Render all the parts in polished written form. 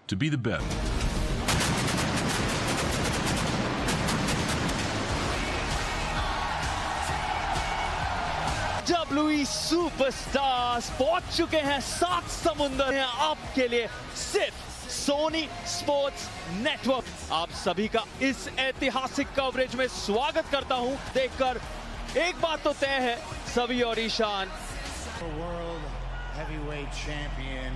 to be the best. WWE superstars पहुंच चुके हैं 7 समुंदर हैं आपके लिए सिर्फ सोनी स्पोर्ट्स नेटवर्क। आप सभी का इस ऐतिहासिक कवरेज में स्वागत करता हूं। देखकर एक बात तो तय है, सभी और Ishan World heavyweight champion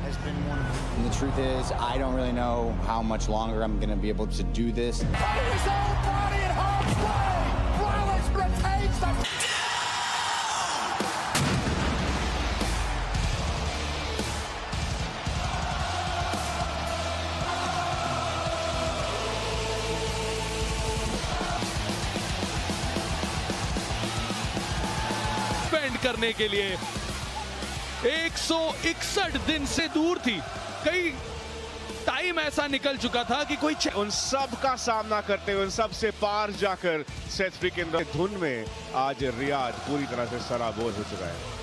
has been one of And the truth is, I don't really know how much longer I'm going to be able to do this. Putting his own body in harm's way. Rollins retains the... spend करने के लिए 161 दिन से दूर थी। कई time ऐसा निकल चुका था कि कोई उन सब का सामना करते हुए उन सब से पार जाकर सेथ फ्रीकिन धुन में आज रियाज पूरी तरह से सराबोर हो चुका है।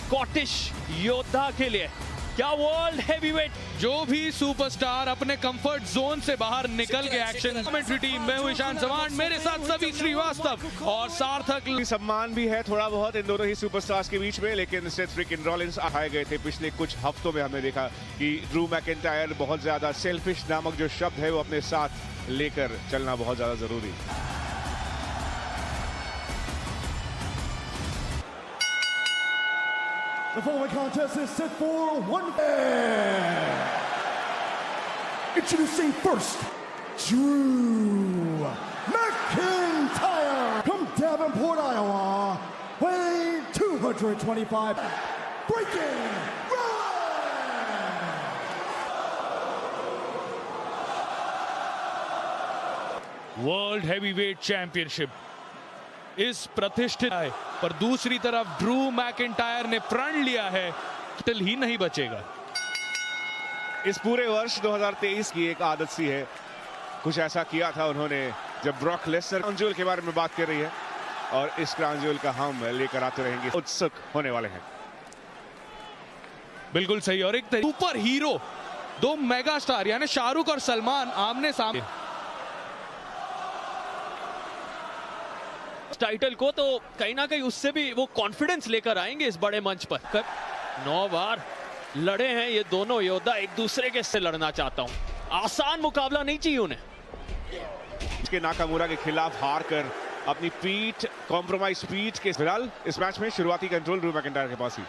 स्कॉटिश योद्धा के लिए क्या वर्ल्ड हेवीवेट जो भी सुपरस्टार अपने कंफर्ट जोन से बाहर निकल के एक्शन कमेंट्री टीम में हूं ईशान चव्हाण, मेरे साथ सभी श्रीवास्तव और सार्थक। सम्मान भी है थोड़ा बहुत इन दोनों ही सुपरस्टार्स के बीच में, लेकिन सेथ फ्रीकिन रॉलिंस आए गए थे पिछले कुछ हफ्तों में। हमने देखा कि ड्रू मैकिंटायर बहुत ज्यादा सेल्फिश नामक जो शब्द है वो अपने साथ लेकर चलना बहुत ज्यादा जरूरी। The following contest is set for one. Introducing first, Drew McIntyre from Davenport, Iowa, weighing 225, breaking world heavyweight championship इस प्रतिष्ठित है, पर दूसरी तरफ ड्रू मैकिंटायर ने प्रण लिया है टाइटल ही नहीं बचेगा। इस पूरे वर्ष 2023 की एक आदत सी है, कुछ ऐसा किया था उन्होंने जब ब्रॉक लेसनर क्राउन ज्वेल के बारे में बात कर रही है, और इस क्राउन ज्वेल का हम लेकर आते रहेंगे, उत्सुक होने वाले हैं। बिल्कुल सही। और एक सुपर हीरो, दो मेगा स्टार यानी शाहरुख और सलमान आमने सामने टाइटल को, तो कहीं ना कहीं उससे भी वो कॉन्फिडेंस लेकर आएंगे इस बड़े मंच पर। 9 बार लड़े हैं ये दोनों योद्धा, एक दूसरे के से लड़ना चाहता हूं। आसान मुकाबला नहीं चाहिए उन्हें। इसके नाकामुरा के खिलाफ हार कर अपनी पीठ कॉम्प्रोमाइज पीठ के फिलहाल इस मैच में शुरुआती कंट्रोल ड्रू मैकिंटायर के पास ही।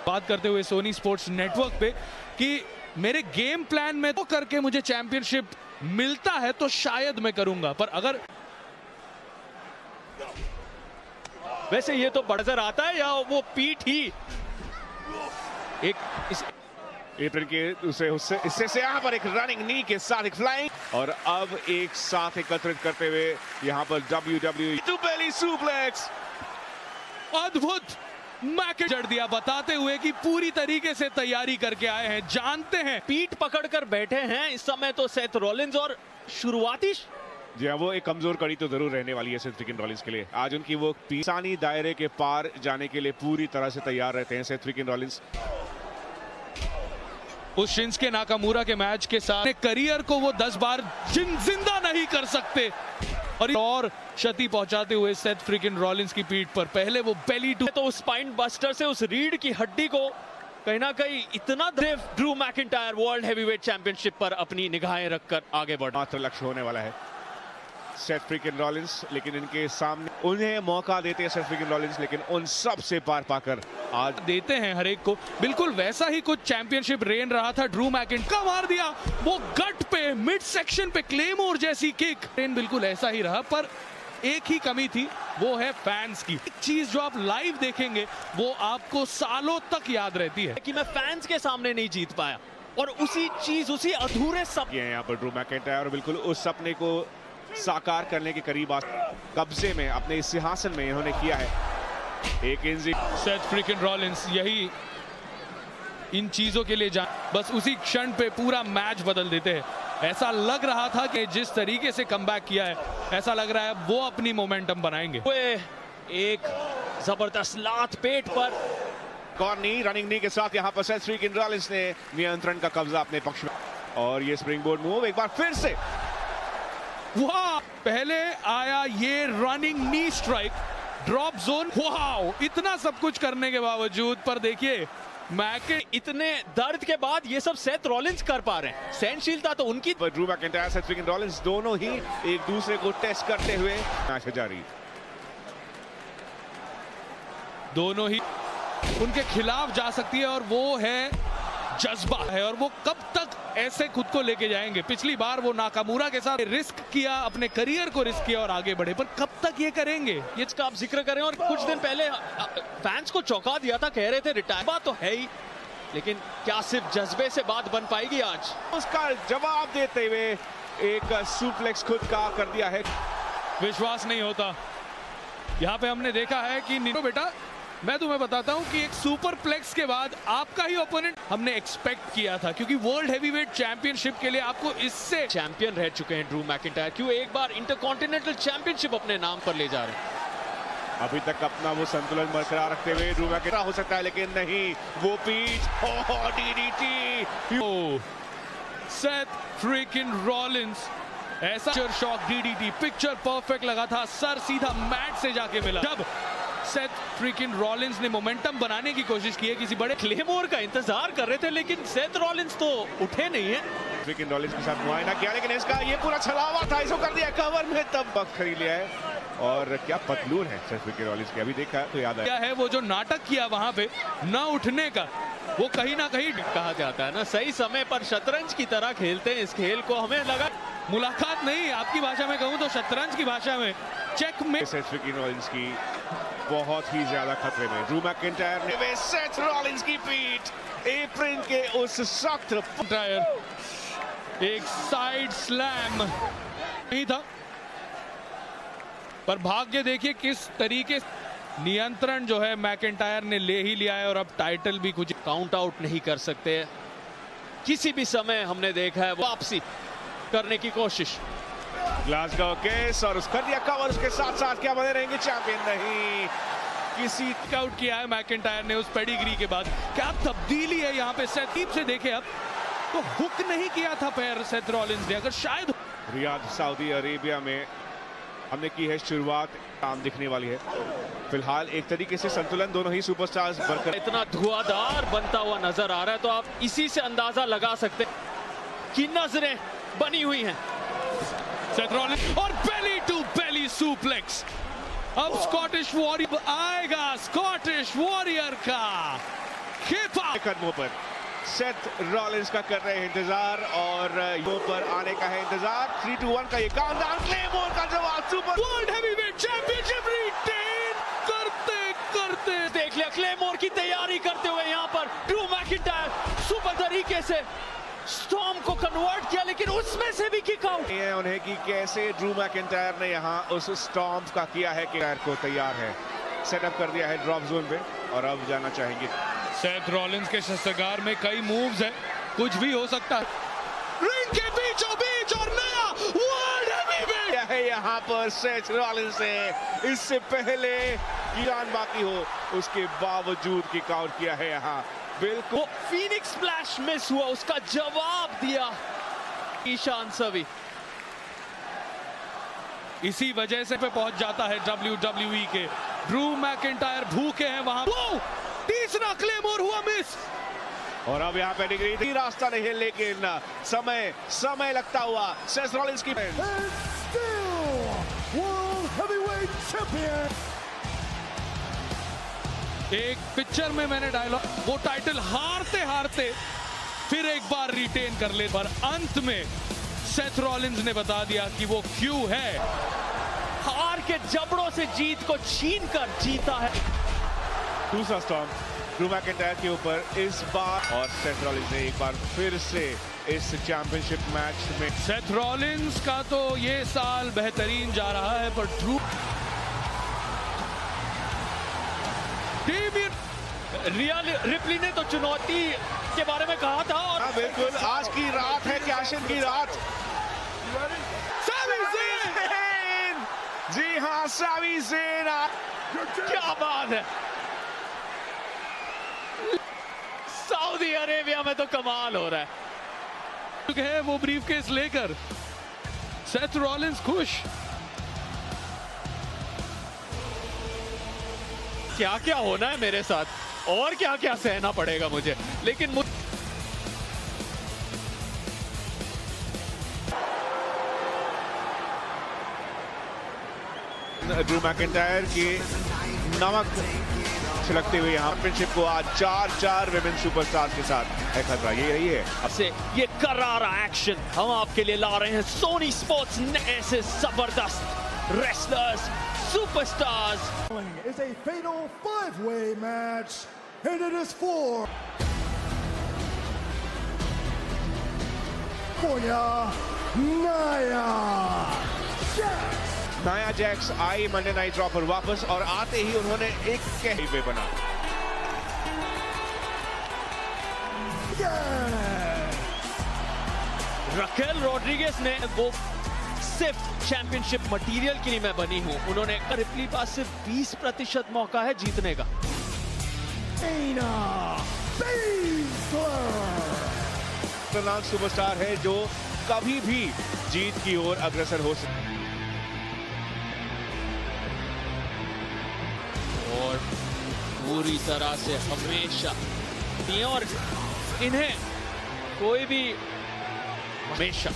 बात करते हुए सोनी स्पोर्ट्स नेटवर्क पे कि मेरे गेम प्लान में तो करके मुझे चैंपियनशिप मिलता है तो शायद मैं करूंगा, पर अगर वैसे ये तो नजर आता है या वो पीठ ही एक इस एप्रन के इससे से यहाँ पर एक रनिंग नी के साथ एक फ्लाइंग, और अब एक साथ एकत्रित करते हुए यहाँ पर WWE टू बेली सुप्लेक्स। अद्भुत मैच जड़ दिया, बताते हुए कि पूरी तरीके से तैयारी करके आए हैं, जानते हैं। पीठ पकड़कर बैठे हैं इस समय तो सेथ रॉलिंस, और शुरुआती जी हाँ, वो एक कमजोर कड़ी तो जरूर रहने वाली है सेथ फ्रीकिन रॉलिंस के लिए। आज उनकी वो पीसानी दायरे के पार जाने के लिए पूरी तरह से तैयार रहते हैं सेथ फ्रीकिन रॉलिंस। उस शिंस्के नाकामुरा के मैच के साथ करियर को वो 10 बार जिंदा नहीं कर सकते, और क्षति पहुंचाते हुए सेथ फ्रीकिन रॉलिंस की पीठ पर पहले वो बेली टू, तो स्पाइन बस्टर से उस रीढ़ की हड्डी को कहीं ना कहीं इतना Drew McIntyre world heavyweight championship पर अपनी निगाहें रखकर आगे बढ़ मात्र लक्ष्य होने वाला है सेथ फ्रीकिन रॉलिंस, लेकिन इनके सामने उन्हें मौका देते हैं सेथ फ्रीकिन रॉलिंस, लेकिन उन सब से पार पाकर आज देते हैं हर एक को। बिल्कुल वैसा ही कुछ चैंपियनशिप रेन रहा था ड्रू मैकिंटायर का, मार दिया वो गट पे मिड सेक्शन पे क्लेमोर जैसी किक। रेन बिल्कुल ऐसा ही रहा, पर एक ही कमी थी, वो है फैंस की। एक चीज जो आप लाइव देखेंगे वो आपको सालों तक याद रहती है कि मैं फैंस के सामने नहीं जीत पाया, और उसी चीज उसी अधूरे सपने यहाँ पर ड्रू मैकिंटायर, और बिल्कुल उस सपने को साकार करने के करीब कब्जे में अपने इस सिंहासन में इन्होंने किया है। एक इंजी सेथ फ्रीकिन रॉलिंस यही इन चीजों के लिए बस उसी क्षण पे पूरा मैच बदल देते हैं। ऐसा लग रहा था कि जिस तरीके से कमबैक किया है, ऐसा लग रहा है वो अपनी मोमेंटम बनाएंगे। एक जबरदस्त लात पेट पर, कॉर्नी रनिंग नी के साथ यहां पर सेथ फ्रीकिन रॉलिंस ने नियंत्रण का कब्जा अपने पक्ष में, और ये स्प्रिंगबोर्ड मूव एक बार फिर से। वाह, पहले आया ये running knee strike, drop zone, वाह, इतना सब कुछ करने के बावजूद पर देखिए इतने दर्द के बाद ये सब सेथ रॉलिंस कर पा रहे हैं। सहनशीलता तो उनकी। ड्रू मैकिंटायर, सेथ फ्रीकिन रॉलिंस दोनों ही एक दूसरे को टेस्ट करते हुए मैच जारी, दोनों ही उनके खिलाफ जा सकती है, और वो है जज्बा है, और वो कब तक ऐसे खुद को लेके जाएंगे। पिछली बार वो नाकामुरा के साथ रिस्क किया, अपने करियर को रिस्क किया और आगे बढ़े, पर कब तक ये करेंगे, ये इसका आप जिक्र करें। और कुछ दिन पहले फैंस को चौंका दिया था, कह रहे थे रिटायर, बात तो है ही, लेकिन क्या सिर्फ जज्बे से बात बन पाएगी आज? उसका जवाब देते हुए एक सुप्लेक्स खुद का कर दिया है। विश्वास नहीं होता। यहाँ पे हमने देखा है कि बेटा मैं तुम्हें बताता हूं कि एक सुपर प्लेक्स के बाद आपका ही ओपोनेंट हमने एक्सपेक्ट किया था, क्योंकि वर्ल्ड हेवीवेट चैंपियनशिप के लिए आपको इससे चैंपियन रह चुके हैं ड्रू मैकिंटायर, क्यों एक बार इंटरकॉन्टिनेंटल चैंपियनशिप अपने नाम पर ले जा रहे हैं। अभी तक अपना वो संतुलन बरकरार रखते हुए ड्रू मैकिंटायर हो सकता है, लेकिन नहीं, वो पीठ, डीडीटी, सेथ फ्रीकिन रॉलिंस, ऐसा शॉक डीडीटी, पिक्चर परफेक्ट लगा था, सर सीधा मैट से जाके मिला। जब सेथ फ्रीकिन रॉलिंस ने मोमेंटम बनाने की कोशिश की है, किसी बड़े क्लेमोर का इंतजार कर रहे थे, लेकिन सेथ रॉलिंस तो उठे नहीं है। फ्रीकिन रॉलिंस के साथ मुआयना किया, लेकिन इसका ये पूरा छलावा था, इसको कर दिया कवर में, तब वक्त खरीद लिया है। और क्या पतलून है सेथ फ्रीकिन रॉलिंस की, अभी देखा तो याद आया। क्या है वो जो नाटक किया वहां पे न उठने का, वो कहीं ना कहीं कहा जाता है ना, सही समय पर शतरंज की तरह खेलते हैं इस खेल को। हमें लगा मुलाकात नहीं, आपकी भाषा में कहूं तो शतरंज की भाषा में चेक में। सेथ फ्रीकिन रॉलिंस की बहुत ही ज्यादा खतरे में, ड्रू मैकिंटायर ने सेथ रॉलिंस की पीठ, एप्रन के उस सख्त एक साइड स्लैम नहीं था, पर भाग्य देखिए किस तरीके नियंत्रण जो है मैकिंटायर ने ले ही लिया है, और अब टाइटल भी कुछ काउंट आउट नहीं कर सकते। किसी भी समय हमने देखा है वापसी करने की कोशिश। ग्लासगो केस, और उसका दिया कवर, उसके साथ साथ क्या बने रहेंगे चैंपियन? नहीं, किसी आउट किया है मैकिंटायर ने उस पेडिग्री के बाद। क्या तब्दीली है यहाँ पे, सेथ से देखे अब तो हुक नहीं किया था पैर सेथ रॉलिंस ने, अगर शायद। रियाद सऊदी अरेबिया में हमने की है शुरुआत, काम दिखने वाली है। फिलहाल एक तरीके से संतुलन दोनों ही सुपरस्टार्स बरकरार, इतना धुआंधार बनता हुआ नजर आ रहा है, तो आप इसी से अंदाजा लगा सकते हैं कि नजरें बनी हुई हैं। सेथ रॉलिंस और बेली टू बेली सुप्लेक्स। अब स्कॉटिश वॉरियर आएगा, स्कॉटिश वॉरियर का खेपा कदमों पर सेथ रॉलिंस का कर रहे हैं इंतजार, और यो पर आने का है इंतजार। 3-2-1 का ये काउंटडाउन, क्लेमोर का जवाब, super world heavyweight championship retain करते करते देख लिया क्लेमोर की तैयारी करते हुए यहाँ पर ड्रू मैकिंटायर सुपर तरीके से स्टॉर्म को कन्वर्ट किया, लेकिन उसमें से भी किक आउट है उन्हें कि कैसे ड्रू मैकिंटायर ने यहाँ उस स्टॉर्म का किया है कि को तैयार है, सेटअप कर दिया है ड्रॉप जोन पे, और अब जाना चाहेंगे। सेथ रॉलिंस के शस्त्रगार में कई मूव्स है, कुछ भी हो सकता है। रिंग के बीचों बीच और नया वर्ल्ड हेवीवेट है यहाँ पर सेथ रॉलिंस से, इससे पहले कि जान बाकी हो उसके बावजूद किक आउट किया है यहाँ। बिल्कुल फीनिक्स स्प्लैश मिस हुआ, उसका जवाब दिया ईशान सवी। इसी वजह से पे पहुंच जाता है WWE के। ड्रू मैकिंटायर भूखे हैं वहां। तीसरा क्लेमोर हुआ मिस, और अब यहाँ पे डिग्री रास्ता नहीं है, लेकिन समय लगता हुआ सेथ रॉलिंस की एक पिक्चर में मैंने डायलॉग, वो टाइटल हारते हारते फिर एक बार रिटेन कर ले, पर अंत में सेथ रॉलिंस ने बता दिया कि वो क्यों है। हार के जबड़ों से जीत को छीन कर जीता है। दूसरा स्टॉर्म ड्रू मैकिंटायर के ऊपर इस बार, और सेथ रॉलिंस ने एक बार फिर से इस चैंपियनशिप मैच में। सेथ रॉलिंस का तो ये साल बेहतरीन जा रहा है, पर ड्रू रिया रिप्ली ने तो चुनौती के बारे में कहा था और बिल्कुल आज की रात है कैशन की रात। जी हाँ, सावी ज़ेन, क्या बात है। सऊदी अरेबिया में तो कमाल हो रहा है। वो ब्रीफकेस लेकर सेथ रॉलिंस खुश। क्या क्या होना है मेरे साथ और क्या क्या सहना पड़ेगा मुझे, लेकिन ड्रू मैकिंटायर की नमक छिड़कते हुए यहाँ चैंपियनशिप को आज 4 विमेन सुपरस्टार्स के साथ है खतरा। ये रही है अब से ये करारा एक्शन हम आपके लिए ला रहे हैं सोनी स्पोर्ट्स ऐसे जबरदस्त wrestlers superstars. It's a fatal 5-way match, and it is for Nia Jax. Nia Jax I Monday night raw पर वापस और आते ही उन्होंने एक कही पे बना। रकेल रॉड्रिगेज ने वो सिर्फ चैंपियनशिप मटेरियल के लिए मैं बनी हूं, उन्होंने रिप्ली पास सिर्फ 20% मौका है जीतने का। सुपरस्टार है जो कभी भी जीत की ओर अग्रसर हो सकता है और पूरी तरह से हमेशा और इन्हें कोई भी हमेशा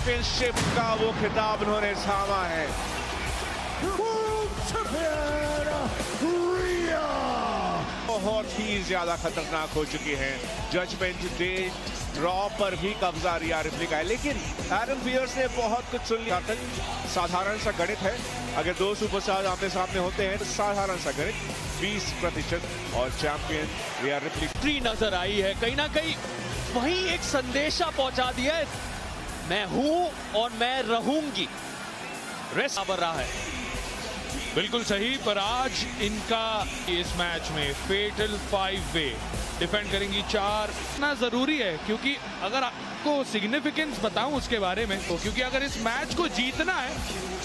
चैंपियनशिप का वो खिताब उन्होंने थामा है। बहुत ही ज्यादा खतरनाक हो चुकी है। जजमेंट डे ड्रॉ पर भी कब्जा रिया रिप्ली का है, लेकिन एडम पियर्स ने बहुत कुछ सुन लिया। साधारण सा गणित है, अगर दो सुपरस्टार आमने सामने होते हैं तो साधारण सा गणित 20% और चैंपियन रिया रिप्ली नजर आई है। कहीं ना कहीं वहीं एक संदेशा पहुंचा दिया है, मैं हूं और मैं रहूंगी। रेस बराबर रहा है। बिल्कुल सही, पर आज इनका इस मैच में फेटल 5-वे डिफेंड करेंगी 4 ना जरूरी है, क्योंकि अगर आपको सिग्निफिकेंस बताऊं उसके बारे में तो, क्योंकि अगर इस मैच को जीतना है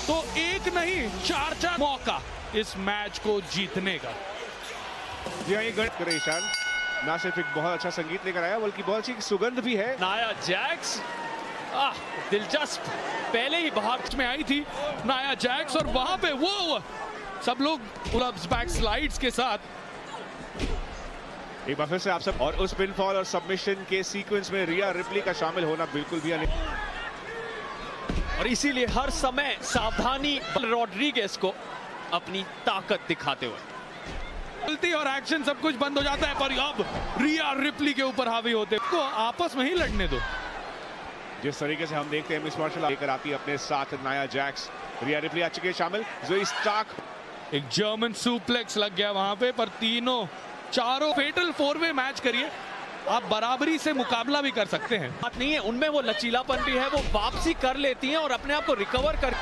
तो एक नहीं 4 मौका इस मैच को जीतने का। ये गणेशान ना सिर्फ एक बहुत अच्छा संगीत लेकर आया बल्कि बहुत अच्छी सुगंध भी है। नाया जैक्स दिलचस्प पहले ही बाहर में आई थी नाया जैक्स और वहां पे वो सब लोग बैक स्लाइड्स के साथ। एक बार फिर से आप सब, और उस पिनफॉल और सबमिशन के सीक्वेंस में रिया रिप्ली का शामिल होना बिल्कुल भी नहीं, और इसीलिए हर समय सावधानी रॉड्रिगेज को अपनी ताकत दिखाते हुए। गलती और एक्शन सब कुछ बंद हो जाता है, पर अब रिया रिप्ली के ऊपर हावी होते को आपस में ही लड़ने दो। जिस तरीके से हम देखते हैं मिस मार्शल लेकर आती है अपने साथ नाया जैक्स, रिया रिप्ली आ चुके शामिल। ज़ोई स्टार्क, एक जर्मन सुप्लेक्स लग गया वहां पे, पर चारों फेटल 4-वे मैच करिए, आप बराबरी से मुकाबला भी कर सकते हैं। बात नहीं है, उनमें वो लचीलापन भी है, वो वापसी कर लेती हैं और अपने आप को रिकवर कर।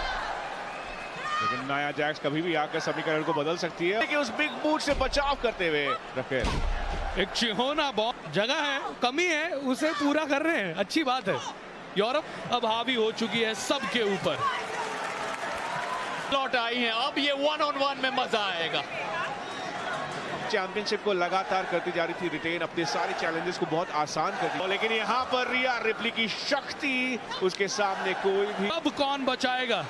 लेकिन नाया जैक्स कभी भी आकर समीकरण को बदल सकती है, लेकिन उस बिग बूट से बचाव करते हुए रखेल। एक चिहोना बहुत जगह है, कमी है, उसे पूरा कर रहे हैं, अच्छी बात है। यूरोप अब हावी हो चुकी है सबके ऊपर। लौट आई हैं, अब ये 1-on-1 में मजा आएगा। चैंपियनशिप को लगातार करती जा रही थी रिटेन, अपने सारे चैलेंजेस को बहुत आसान कर दिया, लेकिन यहाँ पर रिया रिप्ली की शक्ति, उसके सामने कोई भी। अब कौन बचाएगा?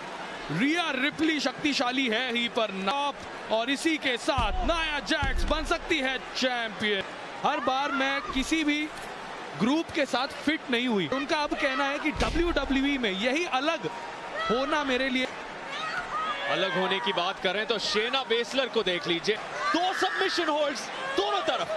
रिया रिप्ली शक्तिशाली है ही पर नॉप, और इसी के साथ नाया जैक्स बन सकती है चैंपियन। हर बार मैं किसी भी ग्रुप के साथ फिट नहीं हुई, उनका अब कहना है कि WWE में यही अलग होना मेरे लिए। अलग होने की बात करें तो शेना बेसलर को देख लीजिए, 2 सबमिशन होल्ड्स दोनों तरफ।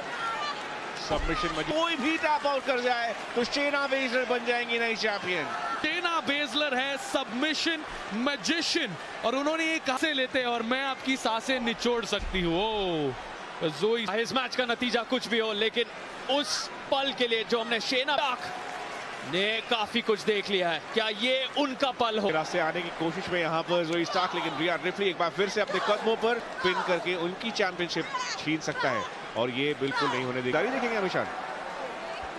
सबमिशन में कोई भी टैप आउट कर जाए तो शेना बेसलर बन जाएंगी नई चैंपियन। शेना बेसलर है सबमिशन मैजिशियन, और उन्होंने ये कहा से लेते हैं और मैं आपकी सांसें निचोड़ सकती हूँ। जोई, इस मैच का नतीजा कुछ भी हो, लेकिन उस पल के लिए जो हमने शेना ने काफी कुछ देख लिया है, क्या ये उनका पल हो? रास्ते आने की कोशिश में यहाँ पर जोई स्टार्क, लेकिन रिया रिप्ली एक बार फिर से अपने कदमों पर पिन करके उनकी चैंपियनशिप छीन सकता है, और ये बिल्कुल नहीं होने देगा। देखेंगे हमेशा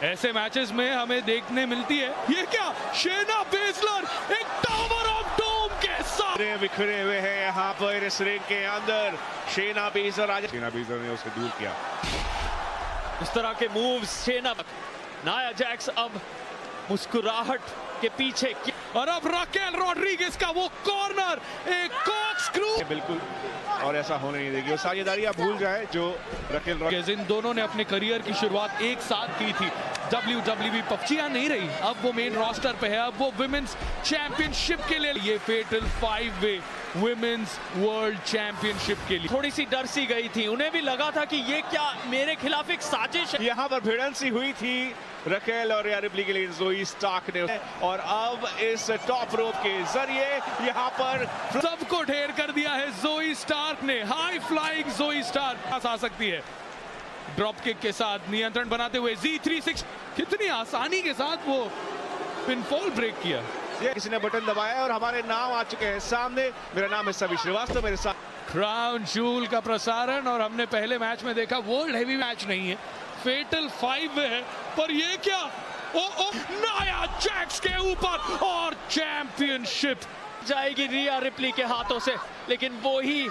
ऐसे मैचेस में हमें देखने मिलती है, ये क्या शेना बेसलर एक टावर ऑफ डोम के साथ बिखरे हुए हैं यहाँ पर इस रिंग के अंदर। शेना बेसलर ने उसे दूर किया। इस तरह के मूव्स शेना, नाया जैक्स अब मुस्कुराहट के पीछे, और अब राकेल रॉड्रिगेज का वो कॉर्नर, एक कॉर्कस्क्रू, बिल्कुल, और ऐसा होने नहीं देगी। और साझेदारी आप भूल जाए जो राकेल रॉड्रिगेज, इन दोनों ने अपने करियर की शुरुआत एक साथ की थी। WWE पबजियां नहीं रही, अब वो मेन रोस्टर पे है, अब वो विमेंस चैंपियनशिप के लिए, ये फेटल 5-वे विमेंस वर्ल्ड चैंपियनशिप के लिए थोड़ी सी डर सी गई थी, उन्हें भी लगा था कि ये क्या मेरे खिलाफ एक साजिश है। यहाँ पर भिड़ंत सी हुई थी रकेल और रिया रिप्ली के लिए जोई स्टार्क ने, और अब इस टॉप रोप के जरिए यहाँ पर सबको ढेर कर दिया है जोई स्टार्क ने। हाई फ्लाइंग जोई स्टार्क आ सकती है ड्रॉप किक के साथ, नियंत्रण बनाते हुए Z36 कितनी आसानी के साथ वो पिनफॉल ब्रेक किया। किसी ने बटन दबाया और हमारे नाम आ चुके हैं सामने। मेरा नाम है सभी श्रीवास्तव, मेरे साथ क्राउन जूल का प्रसारण, और हमने पहले मैच में देखा वर्ल्ड हेवी मैच नहीं है, फेटल 5-वे है, पर ये क्या, ओ नाया जैक्स के ऊपर और चैंपियनशिप जाएगी रिया रिप्ली के हाथों से, लेकिन वो ही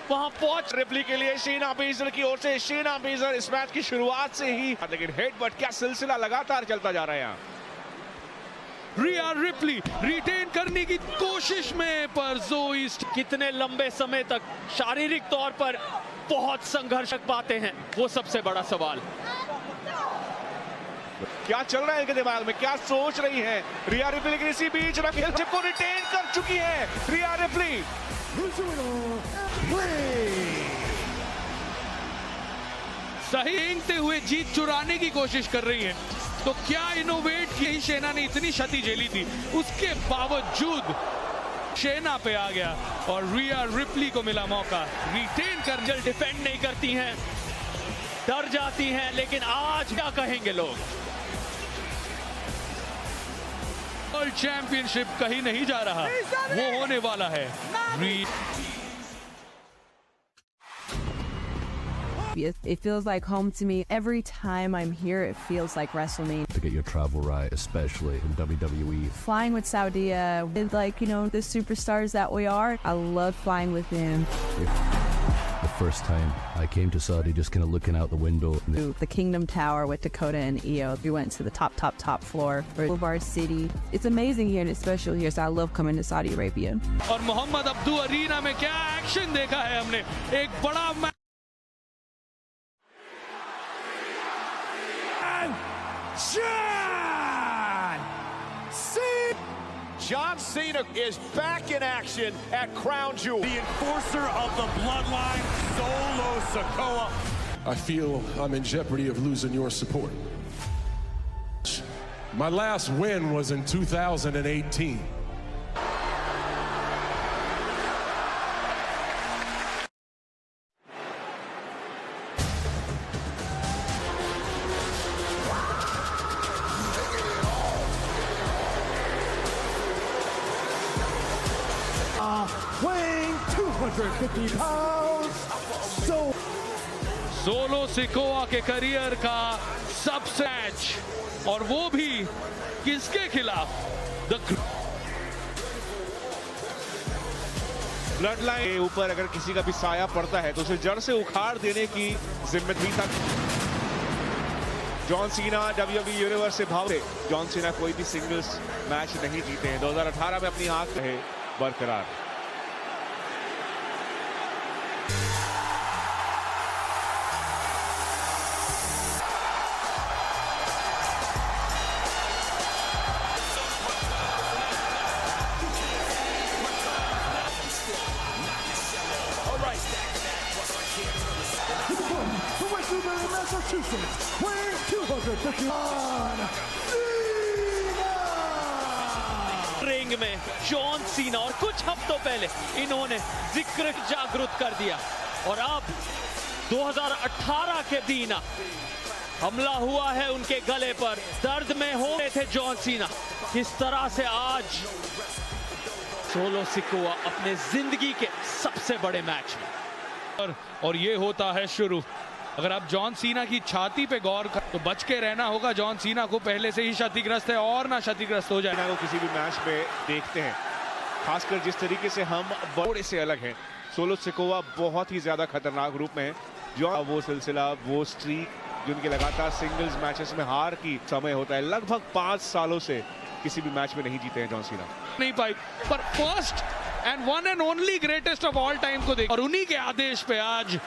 वहां पहुंच। रिप्ली के लिए शेना बेसलर की ओर से, शेना बेसलर इस मैच की शुरुआत से ही, लेकिन हेडबट क्या सिलसिला लगातार चलता जा रहा है यहाँ। रिया रिप्ली रिटेन करने की कोशिश में, पर जोई कितने लंबे समय तक शारीरिक तौर पर बहुत संघर्ष पाते हैं, वो सबसे बड़ा सवाल। क्या चल रहा है इनके दिमाग में, क्या सोच रही है रिया रिप्ली, लेकिन इसी बीच रकेल को रिटेन कर चुकी है रिया रिप्ली। सही रेंगते हुए जीत चुराने की कोशिश कर रही है, तो क्या इनोवेट की शेना ने इतनी क्षति झेली थी, उसके बावजूद शेना पे आ गया और रिया रिप्ली को मिला मौका रिटेन कर। डिफेंड नहीं करती हैं, डर जाती हैं, लेकिन आज क्या कहेंगे लोग? वर्ल्ड चैंपियनशिप कहीं नहीं जा रहा, वो होने वाला है। It feels like home to me. Every time I'm here, it feels like WrestleMania. To get your travel right, especially in WWE. Flying with Saudia, with the superstars that we are, I love flying with them. The first time I came to Saudi, just kind of looking out the window. The Kingdom Tower with Dakota and Io. We went to the top floor for Boulevard City. It's amazing here and it's special here, so I love coming to Saudi Arabia. और Mohammad Abdu arena में क्या action देखा है हमने, एक बड़ा John Cena is back in action at Crown Jewel. The enforcer of the bloodline, Solo Sikoa. I feel I'm in jeopardy of losing your support. My last win was in 2018. Weighing 250 pounds, solo Sikoa के career का सबसे match, और वो भी किसके खिलाफ? Blood line के ऊपर अगर किसी का भी साया पड़ता है तो उसे जड़ से उखाड़ देने की जिम्मेदारी था। जॉन सीना WWE यूनिवर्स से भाव थे। जॉन सीना कोई भी सिंगल्स मैच नहीं जीते हैं। 2018 में अपनी आंख रहे बरकरार। रिंग में जॉन सीना और कुछ हफ्तों पहले इन्होंने जिक्र जागृत कर दिया और अब 2018 के दिन हमला हुआ है उनके गले पर। दर्द में हो रहे थे जॉन सीना। किस तरह से आज सोलो सिकोआ अपने जिंदगी के सबसे बड़े मैच में और ये होता है शुरू। अगर आप जॉन सीना की छाती पे गौर कर तो बच के रहना होगा। जॉन सीना को पहले से ही क्षतिग्रस्त है और ना क्षतिग्रस्त हो जाए। वो किसी भी मैच पे देखते हैं, खासकर जिस तरीके से हम बड़े से अलग हैं। सोलो सिकोआ बहुत ही ज्यादा खतरनाक रूप में है। जो वो सिलसिला, वो स्ट्रीक जो उनके लगातार सिंगल्स मैचेस में हार की समय होता है, लगभग 5 सालों से किसी भी मैच में नहीं जीते हैं जॉन सीना। नहीं पाई, पर first and one and only greatest of all time को देख और उन्हीं के आदेश पे आज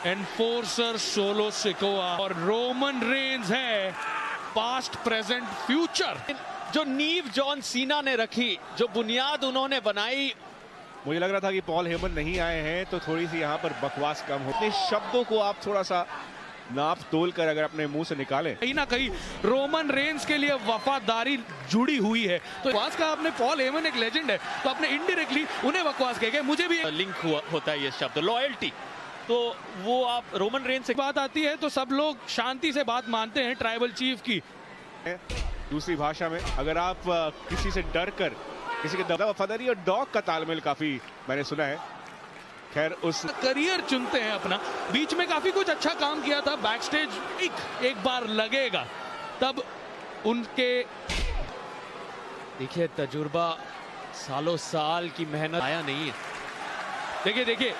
एनफोर्सर सोलो सिकोआ और रोमन रेंज है पास्ट प्रेजेंट फ्यूचर। जो नींव जॉन सीना ने रखी, जो बुनियाद उन्होंने बनाई। मुझे लग रहा था कि पॉल हेमन नहीं आए हैं तो थोड़ी सी यहाँ पर बकवास कम हो। अपने शब्दों को आप थोड़ा सा नाप तोल कर अगर अपने मुंह से निकालें। कहीं ना कहीं रोमन रेंज के लिए वफादारी जुड़ी हुई है। तो बकवास का आपने, पॉल हेमन एक लेजेंड है तो आपने इनडायरेक्टली उन्हें बकवास कह गए। मुझे भी लिंक हुआ होता है ये शब्द लॉयल्टी, तो वो आप रोमन रेंज से बात आती है तो सब लोग शांति से बात मानते हैं ट्राइबल चीफ की। दूसरी भाषा में अगर आप किसी से डर कर किसी के वफादारी और डॉग का तालमेल काफी मैंने सुना है। खैर उस करियर चुनते हैं अपना। बीच में काफी कुछ अच्छा काम किया था बैक स्टेज। एक बार लगेगा तब उनके देखिए तजुर्बा, सालों साल की मेहनत आया नहीं है। देखिए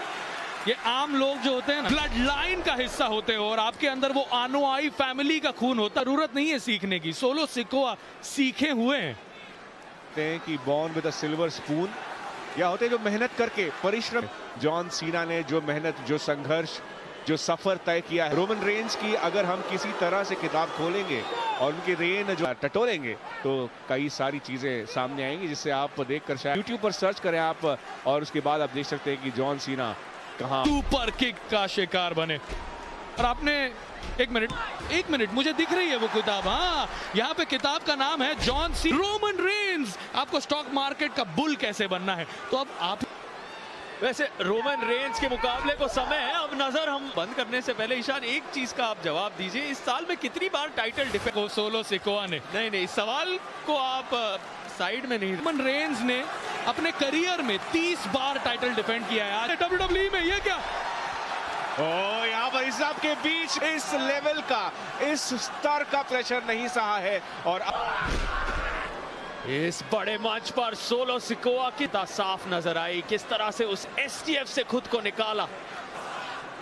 ये आम लोग जो होते हैं ना, ब्लड लाइन का हिस्सा होते हैं और आपके अंदर वो आनोआई फैमिली का खून होता। जरूरत नहीं है सीखने की। सोलो सिकोआ सीखे हुए हैं कि born with a silver spoon, या होते जो मेहनत करके परिश्रम। जॉन सीना ने जो मेहनत, जो संघर्ष, जो सफर तय किया है। रोमन रेंज की अगर हम किसी तरह से किताब खोलेंगे और उनकी रेन जो टटोलेंगे तो कई सारी चीजें सामने आएंगी जिससे आप देखकर शायद यूट्यूब पर सर्च करें आप और उसके बाद आप देख सकते हैं कि जॉन सीना कहां सुपर किक का शिकार बने। और आपने एक मिनट मुझे दिख रही है वो किताब। हाँ, यहाँ पे किताब का नाम है जॉन सी रोमन रेंज, आपको स्टॉक मार्केट का बुल कैसे बनना है। तो अब आप वैसे रोमन रेंज के मुकाबले को समय है। अब नजर हम बंद करने से पहले ईशान एक चीज का आप जवाब दीजिए, इस साल में कितनी बार टाइटल डिफेंस को सोलो सिकोआ ने? नहीं, सवाल को आप साइड में नहीं। रोमन रेंज ने अपने करियर में 30 बार टाइटल डिफेंड किया है। आज WWE में ये क्या? यहाँ पर इस के बीच इस लेवल का, इस स्तर का प्रेशर नहीं सहा है और इस बड़े मंच पर सोलो सिकोआ की साफ नजर आई। किस तरह से उस STF से खुद को निकाला।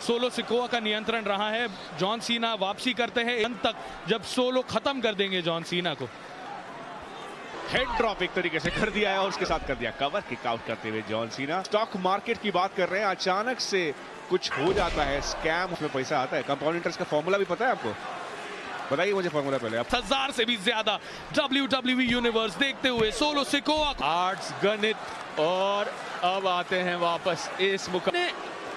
सोलो सिकोआ का नियंत्रण रहा है। जॉन सीना वापसी करते हैं अंत तक, जब सोलो खत्म कर देंगे जॉन सीना को। हेड ड्रॉप एक तरीके से कर दिया है और उसके साथ कर दिया कवर किक आउट करते हुए जॉन सीना। स्टॉक मार्केट की बात कर रहे हैं, अचानक से कुछ हो जाता है, स्कैम, उसमें पैसा आता है। कंपाउंड इंटरेस्ट का फॉर्मूला भी पता है आपको? बताइए मुझे फॉर्मूला पहले। 1000 से भी ज्यादा WWE यूनिवर्स देखते हुए सोलो सिकोआ आर्ट्स, गणित और अब आते हैं वापस इस मुकाबले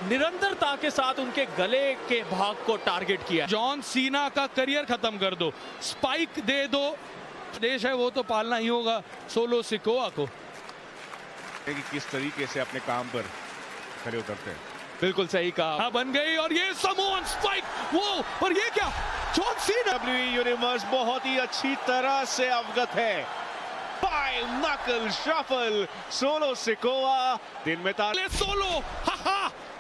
निरंतरता के साथ उनके गले के भाग को टारगेट किया। जॉन सीना का करियर खत्म कर दो, स्पाइक दे दो, देश है वो तो पालना ही होगा सोलो सिकोआ को। कि किस तरीके से अपने काम पर खड़े उतरते हैं। बिल्कुल सही कहा। बन गई और ये समोन स्पाइक, वो और ये क्या? जॉन सीना WWE यूनिवर्स बहुत ही अच्छी तरह से अवगत है। 5 नकल शफल सोलो सिकोआ दिन में ताले सोलो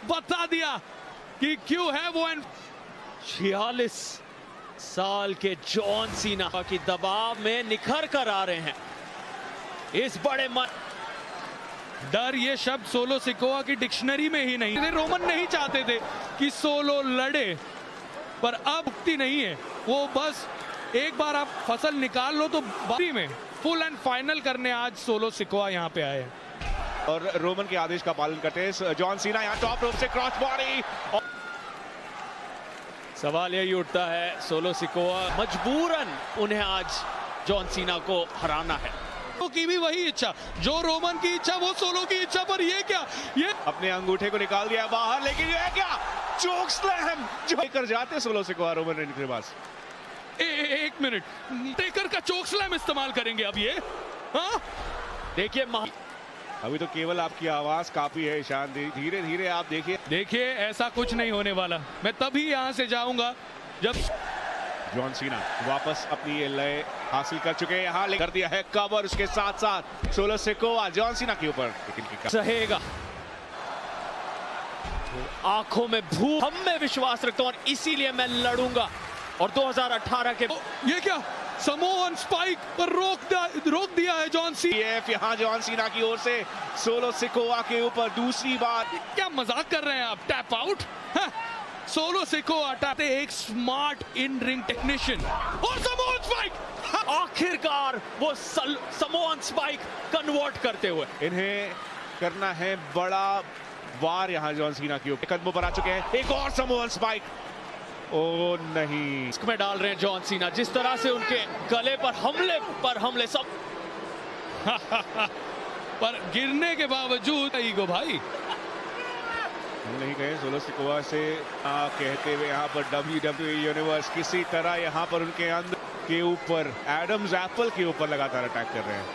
बता दिया कि क्यों है वो। 46 साल के जॉन सीना की दबाव में निखर कर आ रहे हैं इस बड़े डर ये शब्द सोलो सिकोआ की डिक्शनरी में ही नहीं। रोमन नहीं चाहते थे कि सोलो लड़े, पर अब मुक्ति नहीं है। वो बस एक बार आप फसल निकाल लो तो बारी में फुल एंड फाइनल करने आज सोलो सिकोआ यहाँ पे आए और रोमन के आदेश का पालन करते हैं। जॉन सीना यहाँ टॉप रोप से क्रॉस बॉडी। सवाल यही उठता है, सोलो सिकोआ मजबूरन उन्हें आज जॉन सीना को हराना है। तो की भी वही इच्छा, जो रोमन की इच्छा वो सोलो की इच्छा, पर ये क्या, ये अपने अंगूठे को निकाल दिया बाहर, लेकिन ये क्या चोक स्लैम जो लेकर जाते सोलो सिकोआ रोमन रेंज के पास। एक मिनट, टेकर का चोक स्लैम इस्तेमाल करेंगे अब ये। हाँ देखिए अभी तो केवल आपकी आवाज काफी है ईशान, धीरे धीरे आप देखिए ऐसा कुछ नहीं होने वाला। मैं तभी यहां से जाऊंगा जब जॉन सीना वापस अपनी ये लय हासिल कर चुके हैं। यहाँ कर दिया है कवर, उसके साथ साथ सोलो सिकोआ जॉन सीना के ऊपर रहेगा। आंखों में भूख, हम में विश्वास रखता हूं और इसीलिए मैं लड़ूंगा। और 2018 के ये क्या समोअन स्पाइक पर रोक दिया है जॉन सीना। यहाँ जॉन सीना की ओर से सोलो सिकोआ के ऊपर दूसरी बार। क्या मजाक कर रहे हैं आप? Tap out. सोलो सिकोआ हटाते एक स्मार्ट इन रिंग टेक्नीशियन और समोअन स्पाइक। आखिरकार वो समोअन स्पाइक कन्वर्ट करते हुए इन्हें करना है बड़ा वार। यहाँ जॉन सीना के ऊपर कदमों पर आ चुके हैं। एक और समोअन स्पाइक। ओ नहीं, इसमें डाल रहे हैं जॉन सीना। जिस तरह से उनके गले पर हमले सब पर गिरने के बावजूद ईगो भाई हम नहीं कहे सोलो सिकोआ से कहते हुए यहाँ पर WWE यूनिवर्स किसी तरह यहाँ पर उनके अंदर के ऊपर एडम्स एप्पल के ऊपर लगातार अटैक कर रहे हैं।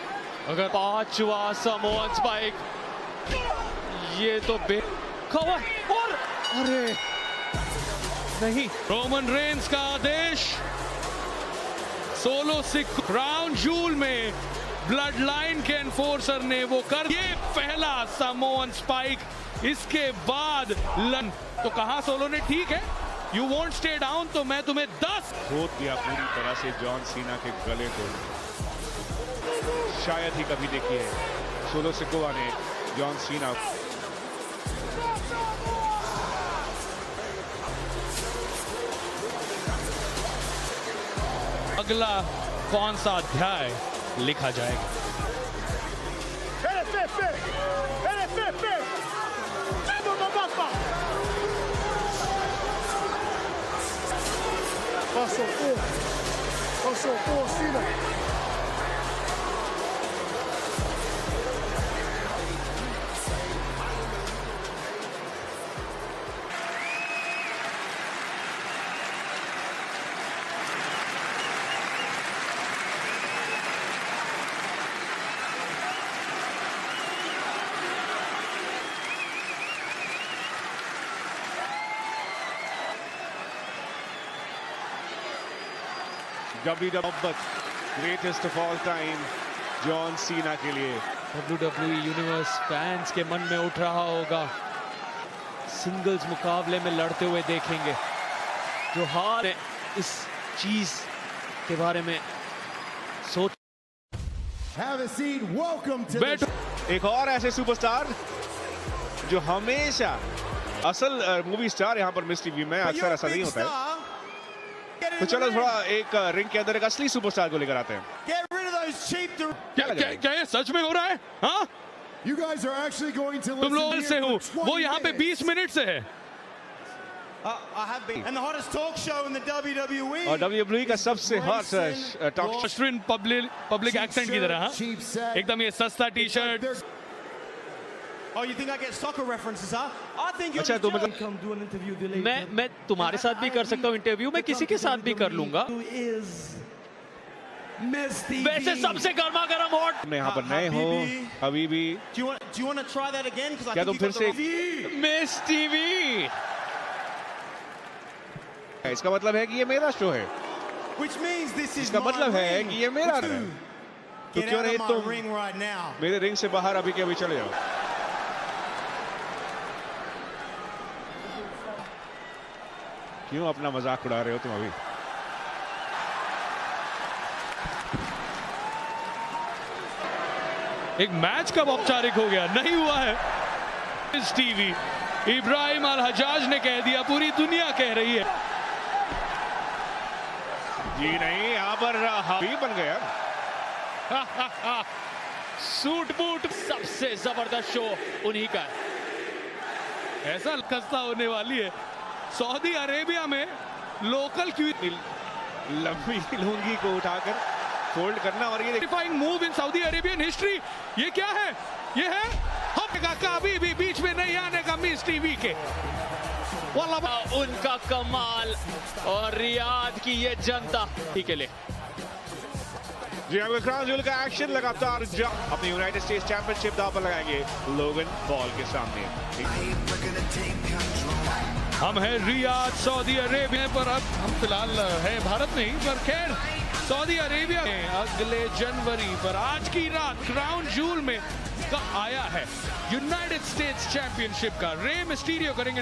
अगर पांचवा समोअन स्पाइक, ये तो बेखबर। और अरे नहीं, रोमन रेंस का आदेश। सोलो सिक क्राउन जूल में ब्लड लाइन के एनफोर्सर ने वो कर, ये पहला समोअन स्पाइक। इसके बाद लन तो कहा सोलो ने ठीक है, यू वोंट स्टे डाउन, तो मैं तुम्हें 10 खोद दिया पूरी तरह से जॉन सीना के गले को। शायद ही कभी देखी है सोलो सिकोआ ने जॉन सीना। अगला कौन सा अध्याय लिखा जाएगा? Passo por Cena. WWE greatest of all time John Cena के लिए। WWE यूनिवर्स फैंस के मन में उठ रहा होगा। सिंगल्स मुकाबले में लड़ते हुए देखेंगे। जो हार है इस चीज के बारे में सोच। Have a seat. Welcome to the... एक और ऐसे सुपरस्टार जो हमेशा असल मूवी स्टार यहाँ पर मिस टीवी में अक्सर ऐसा नहीं होता है। तो चलो थोड़ा एक रिंग के अंदर एक असली सुपरस्टार को लेकर आते हैं। क्या ये सच में हो रहा है? हाँ, तुम लोग से हो, वो यहाँ पे 20 मिनट से है। और WWE का सबसे हॉट टॉक पब्लिक एक्सेंट की तरह, एकदम ये सस्ता T shirt. Oh, you think I get soccer references, huh? I think you're अच्छा, तो मतलब come do an interview with the मैं तुम्हारे साथ भी कर सकता हूँ इंटरव्यू, मैं किसी के साथ भी कर लूंगा। वैसे सबसे गर्मा गर्म हॉट मैं यहाँ पर नए हो अभी भी। Do you want to try that again? क्या तुम फिर से मिस टीवी? इसका मतलब है कि ये मेरा शो है। Which means this is इसका मतलब है कि ये मेरा है। तो क्यों नहीं तुम ring right now? मेरे रिंग से बाहर अभी के अभी चले जाओ। क्यों अपना मजाक उड़ा रहे हो तुम अभी? एक मैच कब औपचारिक हो गया? नहीं हुआ है। इस टीवी इब्राहिम अल हजाज ने कह दिया, पूरी दुनिया कह रही है। जी नहीं, यहाँ पर हावी बन गया। सूट बूट सबसे जबरदस्त शो उन्हीं का है। ऐसा खस्ता होने वाली है। सऊदी अरेबिया में लोकल क्वीन लंबी लुंगी को उठाकर फोल्ड करना, और ये move in Saudi Arabian history. ये क्या है? ये है कभी भी बीच में नहीं आने का मिस टीवी के। उनका कमाल और रियाद की ये जनता के लिए। जी हाँ, क्राउन ज्वेल का एक्शन लगातार अपनी यूनाइटेड स्टेट्स चैंपियनशिप दांव पर लगाएंगे लोगन पॉल के सामने। हम हैं रियाद सऊदी अरेबिया पर, अब हम फिलहाल है भारत में ही, पर खैर सऊदी अरेबिया में अगले जनवरी पर आज की रात क्राउन ज्वेल में का आया है यूनाइटेड स्टेट्स चैंपियनशिप का। रे मिस्टीरियो करेंगे,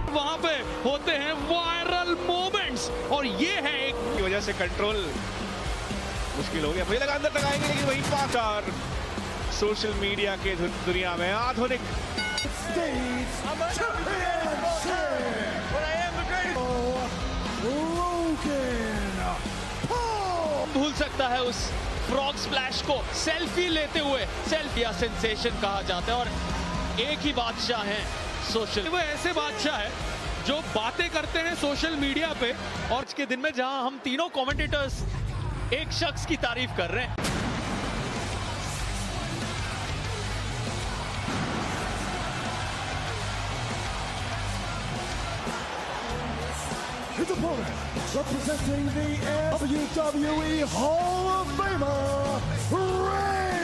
वहां पे होते हैं वायरल मोमेंट्स, और ये है एक की वजह से कंट्रोल मुश्किल हो गया। मुझे लगा अंदर लगाएंगे, लेकिन वही पाकर सोशल मीडिया के दुनिया में आधुनिक भूल सकता है उस फ्रॉग स्प्लैश को सेल्फी लेते हुए। सेल्फी या सेंसेशन कहा जाता है, और एक ही बादशाह हैं सोशल। वो ऐसे बादशाह है जो बातें करते हैं सोशल मीडिया पे, और आज के दिन में जहां हम तीनों कमेंटेटर्स एक शख्स की तारीफ कर रहे हैं। His opponent, representing the WWE Hall of Famer,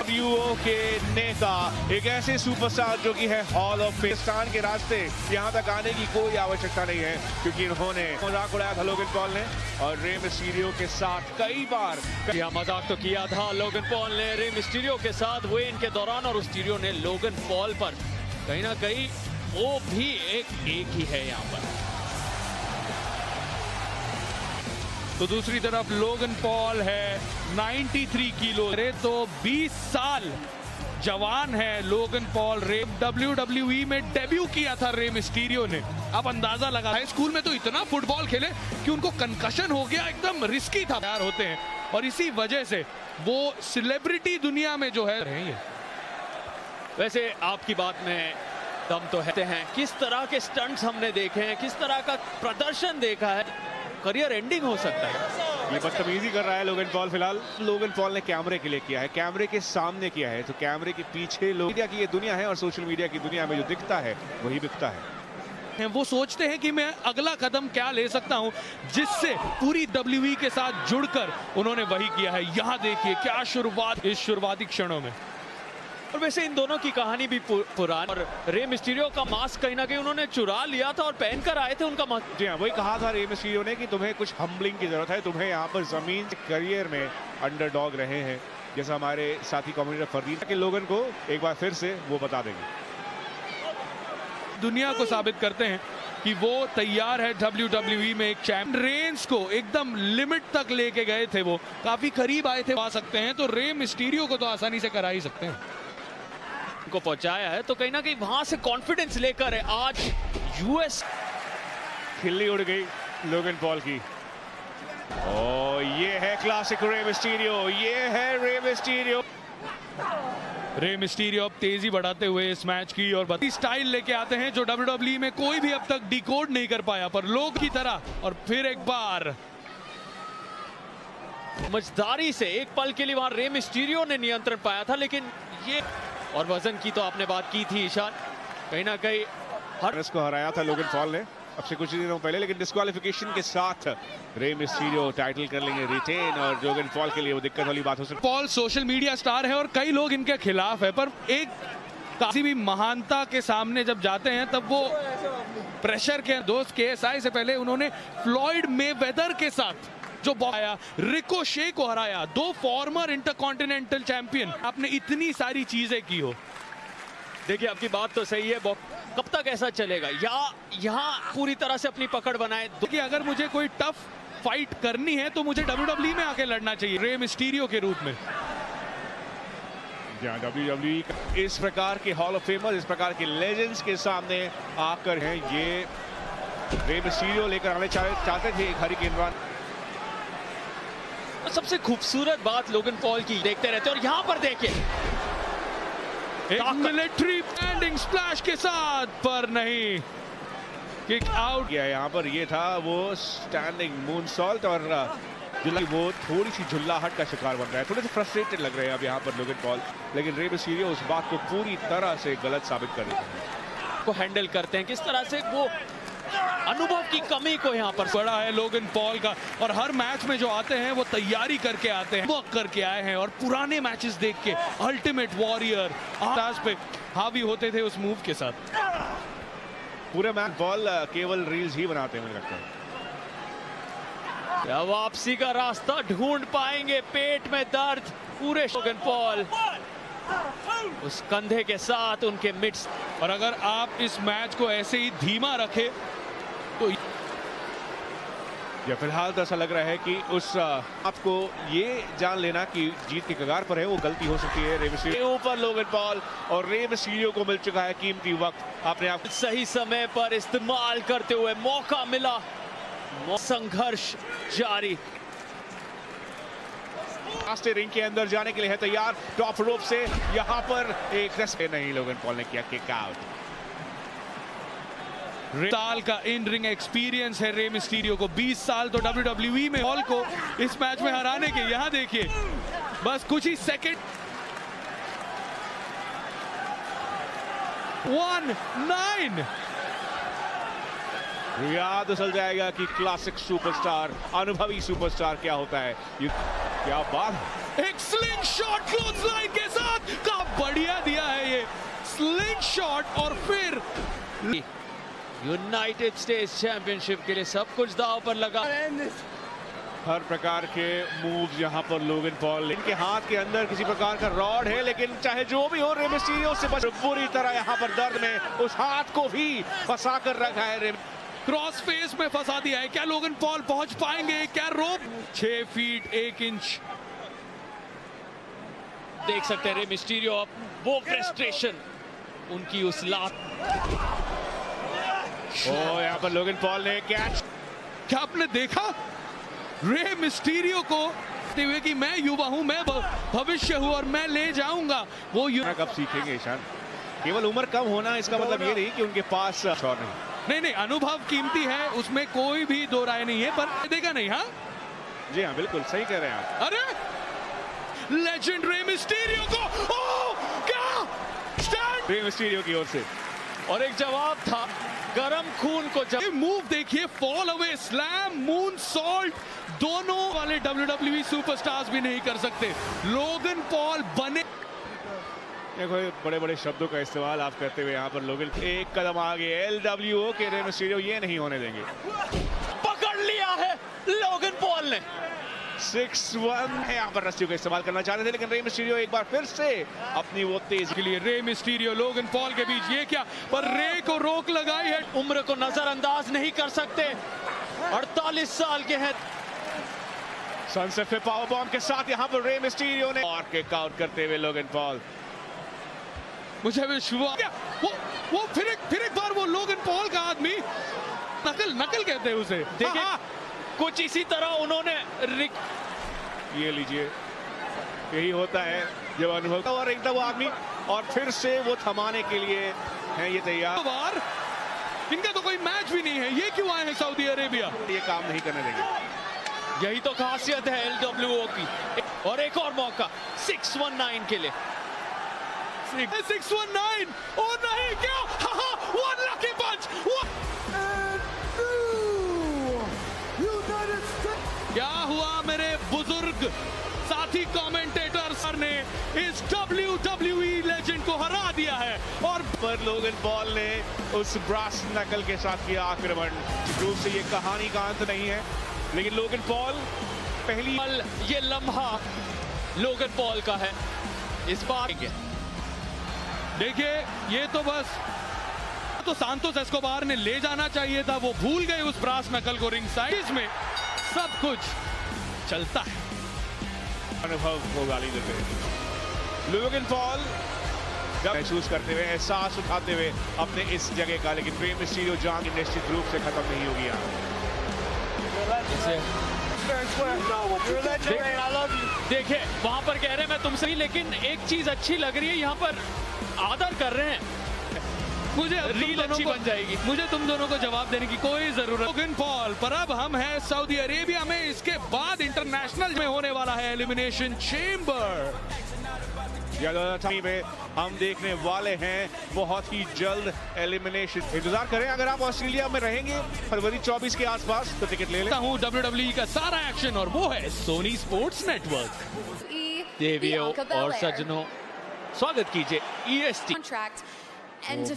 WO के नेता, एक ऐसे सुपरस्टार जो कि है हॉल ऑफ फेम के रास्ते यहाँ तक आने की कोई आवश्यकता नहीं है, क्योंकि इन्होंने मजाक उड़ाया था लोगन पॉल ने, और रे मिस्टीरियो के साथ कई बार मजाक तो किया था लोगन पॉल ने रे मिस्टीरियो के साथ वेन के दौरान, और मिस्टीरियो ने लोगन पॉल पर कहीं ना कहीं वो भी एक ही है यहाँ पर। तो दूसरी तरफ लोगन पॉल है 93 किलो, अरे तो 20 साल जवान है लोगन पॉल। रे WWE में डेब्यू किया था रे मिस्टीरियो ने। अब अंदाजा लगा, हाई स्कूल में तो इतना फुटबॉल खेले कि उनको कंकशन हो गया, एकदम रिस्की था। तैयार होते हैं, और इसी वजह से वो सेलिब्रिटी दुनिया में जो है ये। वैसे आपकी बात में दम तो है। किस तरह के स्टंट्स हमने देखे हैं, किस तरह का प्रदर्शन देखा है, करियर एंडिंग हो सकता है। ये बदतमीजी कर रहा है लोगन पॉल। फिलहाल लोगन पॉल ने कैमरे के लिए किया है, कैमरे के सामने किया है, तो कैमरे के पीछे मीडिया की ये दुनिया है, और सोशल मीडिया की दुनिया में जो दिखता है वही बिकता है। वो सोचते हैं कि मैं अगला कदम क्या ले सकता हूं, जिससे पूरी WWE के साथ जुड़कर उन्होंने वही किया है। यहाँ देखिए क्या शुरुआत इस शुरुआती क्षणों में। और वैसे इन दोनों की कहानी भी पुरानी, और रे मिस्टीरियो का मास्क कहीं ना कहीं उन्होंने चुरा लिया था और पहनकर आए थे उनका मास्क। जी हाँ, वही कहा था रे मिस्टीरियो ने कि तुम्हें कुछ हम्बलिंग की जरूरत है, तुम्हें यहाँ पर जमीन करियर में अंडरडॉग रहे हैं, जैसा हमारे साथी कमेंटेटर फरदीन के लोगन को एक बार फिर से वो बता देंगे। दुनिया को साबित करते हैं कि वो तैयार है WWE में एक चैंपियन। रेंज को एकदम लिमिट तक लेके गए थे, वो काफी करीब आए थे, आ सकते हैं, तो रे मिस्टीरियो को तो आसानी से करा ही सकते हैं। को पहुंचाया है, तो कहीं ना कहीं वहां से कॉन्फिडेंस लेकर आज यूएस खिल्ली उड़ गई लोगन पॉल की। ओ ये है क्लासिक रे मिस्टीरियो, ये है रे मिस्टीरियो। रे मिस्टीरियो अब तेजी बढ़ाते हुए इस मैच की और स्टाइल लेके आते हैं जो WWE में कोई भी अब तक डिकोड नहीं कर पाया, पर लोग की तरह। और फिर एक बार मजदारी से एक पल के लिए वहां रे मिस्टीरियो ने नियंत्रण पाया था, लेकिन ये और वजन की तो आपने बात की थी ईशान, कहीं ना कहीं हर को हराया था लोगन पॉल ने अब से कुछ दिनों पहले, लेकिन डिस्क्वालिफिकेशन के साथ रे मिस्टीरियो टाइटल कर लेंगे रिटेन, और लोगन पॉल के लिए वो दिक्कत वाली बात हो सकती है। पॉल सोशल मीडिया स्टार है और कई लोग इनके खिलाफ है, पर एक किसी भी महानता के सामने जब जाते हैं तब वो प्रेशर के दोस्त KSI से पहले उन्होंने फ्लॉयड मेवेदर के साथ जो आया, रिकोशे को हराया, 2 फॉर्मर इंटरकॉन्टिनेंटल चैंपियन। आपने इतनी सारी चीजें की हो। देखिए आपकी बात तो सही है, कब तक ऐसा चलेगा, या यहाँ पूरी तरह से अपनी पकड़ बनाए। कि अगर मुझे कोई टफ फाइट करनी है तो मुझे WWE में आके लड़ना चाहिए, रे मिस्टीरियो के रूप में। WWE इस प्रकार के हॉल ऑफ फेमर, इस प्रकार के लेजेंड्स के सामने आकर हैं ये रे मिस्टीरियो लेकर आने चाहते थे एक हरिकेन रन। सबसे खूबसूरत बात लोगन पॉल की देखते रहते हैं, और यहाँ पर देखिए एक मिलिट्री स्टैंडिंग स्प्लैश के साथ, पर नहीं, किक आउट किया। यहाँ पर ये था वो स्टैंडिंग मूनसॉल्ट, और वो थोड़ी सी झुल्लाहट का शिकार बन रहा है, थोड़े से फ्रस्ट्रेटेड लग रहे हैं अब यहाँ पर लोगन पॉल, लेकिन रे मिस्टीरियो उस बात को पूरी तरह से गलत साबित कर रहे हैं। को हैंडल करते हैं किस तरह से, वो अनुभव की कमी को यहाँ पर बड़ा है लोगन पॉल का, और हर मैच में जो आते हैं वो तैयारी करके आते हैं, वर्क करके आए हैं, और पुराने मैचेस देख के अल्टीमेट वॉरियर आज पे हावी होते थे उस मूव के साथ। पूरे मैच बॉल केवल रील्स ही बनाते हैं मुझे लगता है। क्या वापसी का रास्ता ढूंढ पाएंगे, पेट में दर्द पूरे लोगन पॉल उस कंधे के साथ उनके मिड्स, और अगर आप इस मैच को ऐसे ही धीमा रखे तो या फिलहाल तो ऐसा लग रहा है कि उस आपको ये जान लेना कि जीत के कगार पर है, वो गलती हो सकती है रे मिस्टीरियो ऊपर लोगन पॉल, और रे मिस्टीरियो को मिल चुका है कीमती वक्त, अपने आप सही समय पर इस्तेमाल करते हुए मौका मिला, संघर्ष जारी। रिंग के अंदर जाने के लिए है तैयार, टॉप रोप से यहाँ पर एक रस्ते नहीं, लोगन पॉल ने किया किक आउट। साल का इन रिंग एक्सपीरियंस है रे मिस्टीरियो को, 20 साल तो WWE में पॉल को इस मैच में हराने के। यहाँ देखिए बस कुछ ही सेकंड, 1-9 याद उछल जाएगा कि क्लासिक सुपरस्टार, अनुभवी सुपरस्टार क्या होता है। ये क्या बात है, एक स्लिंग शॉट क्लोज लाइन के साथ, का बढ़िया दिया है ये स्लिंग शॉट, और फिर यूनाइटेड स्टेट्स चैंपियनशिप के लिए सब कुछ दांव पर लगा। हर प्रकार के मूव्स यहाँ पर लोगन पॉल, इनके हाथ के अंदर किसी प्रकार का रॉड है, लेकिन चाहे जो भी हो रे मिस्टीरियो से बच बुरी तरह यहाँ पर दर्द में उस हाथ को भी फंसा कर रखा है। क्रॉस फेस में फंसा दिया है, क्या लोगन पॉल पहुंच पाएंगे, क्या रोप 6 फीट 1 इंच। देख सकते हैं रे मिस्टीरियो, अब वो फ्रस्ट्रेशन उनकी उस लात, यहाँ पर लोगन पॉल ने कैच, क्या आपने देखा रे मिस्टीरियो को हुए कि मैं युवा हूं, मैं भविष्य हूं और मैं ले जाऊंगा वो। कब सीखेंगे ईशान, केवल उम्र कम होना इसका मतलब ये नहीं कि उनके पास और नहीं, अनुभव कीमती है, उसमें कोई भी दो राय नहीं है, पर देखा नहीं। हाँ जी हाँ, बिल्कुल सही कह रहे हैं आप। अरे लेजेंड रे मिस्टीरियो को, क्या स्टैंड रे मिस्टीरियो की ओर से, और एक जवाब था गरम खून को। जब मूव देखिए, fall away slam, moon salt, दोनों वाले WWE सुपरस्टार्स भी नहीं कर सकते। लोगन पॉल बने, देखो बड़े बड़े शब्दों का इस्तेमाल आप करते हुए यहाँ पर लोगन एक कदम आगे, LWO के रे मिस्टीरियो ये नहीं होने देंगे। पकड़ लिया है लोगन पॉल ने, 6-1 है, यहाँ पर रस्सियों का इस्तेमाल करना चाहते थे, लेकिन रे मिस्टीरियो एक बार फिर से अपनी वो तेज के लिए रे मिस्टीरियो लोगन पॉल के बीच ये क्या, पर रे को रोक लगाई है। उम्र को नजरअंदाज नहीं कर सकते, 48 साल के हैं। सनसेट पे पावर बॉम्ब के साथ यहाँ पर रे मिस्टीरियो ने और किक आउट करते हुए लोगन पॉल, मुझे विश्वास, वो फिर एक बार वो लोगन पॉल का आदमी, नकल कहते हैं उसे, देखिए कुछ इसी तरह उन्होंने ये लीजिए, यही होता है जब अनुभव, और एकदम वो आदमी, और फिर से वो थमाने के लिए हैं ये तैयार। इनका तो कोई मैच भी नहीं है, ये क्यों आए हैं सऊदी अरेबिया, ये काम नहीं करने देंगे। यही तो खासियत है LWO की। और एक और मौका 619 के लिए, 619, ओ नहीं, क्या वन लकी पंच, क्या हुआ मेरे बुजुर्ग साथी कमेंटेटर सर ने इस WWE लेजेंड को हरा दिया है, और पर लोगन पॉल ने उस ब्रास नकल के साथ किया आक्रमण। रूप से ये कहानी का अंत नहीं है, लेकिन लोगन पॉल पहली ये लम्हा लोगन पॉल का है इस बार। देखिए ये तो बस तो सांतोस एस्कोबार ने ले जाना चाहिए था, वो भूल गए उस ब्रास नकल को रिंग साइड में। सब कुछ चलता है। अनुभव को गाली देते हैं लोगन पॉल महसूस करते हुए, एहसास उठाते हुए अपने इस जगह का, लेकिन प्रेम मिस्टीरियो जान निश्चित रूप से खत्म नहीं होगी यहाँ। देखिए वहां पर कह रहे हैं मैं तुमसे ही, लेकिन एक चीज अच्छी लग रही है, यहाँ पर आदर कर रहे हैं। मुझे रील अच्छी बन जाएगी। मुझे तुम दोनों को जवाब देने की कोई जरूरत। लोगन पॉल पर अब हम हैं सऊदी अरेबिया में। इसके बाद इंटरनेशनल में होने वाला है एलिमिनेशन चेंबर। में हम देखने वाले हैं बहुत ही जल्द एलिमिनेशन। इंतजार करें, अगर आप ऑस्ट्रेलिया में रहेंगे फरवरी 24 के आसपास तो टिकट ले लेता हूँ WWE का सारा एक्शन, और वो है सोनी स्पोर्ट्स नेटवर्क। देवियों और सज्जनों, स्वागत कीजिए EST।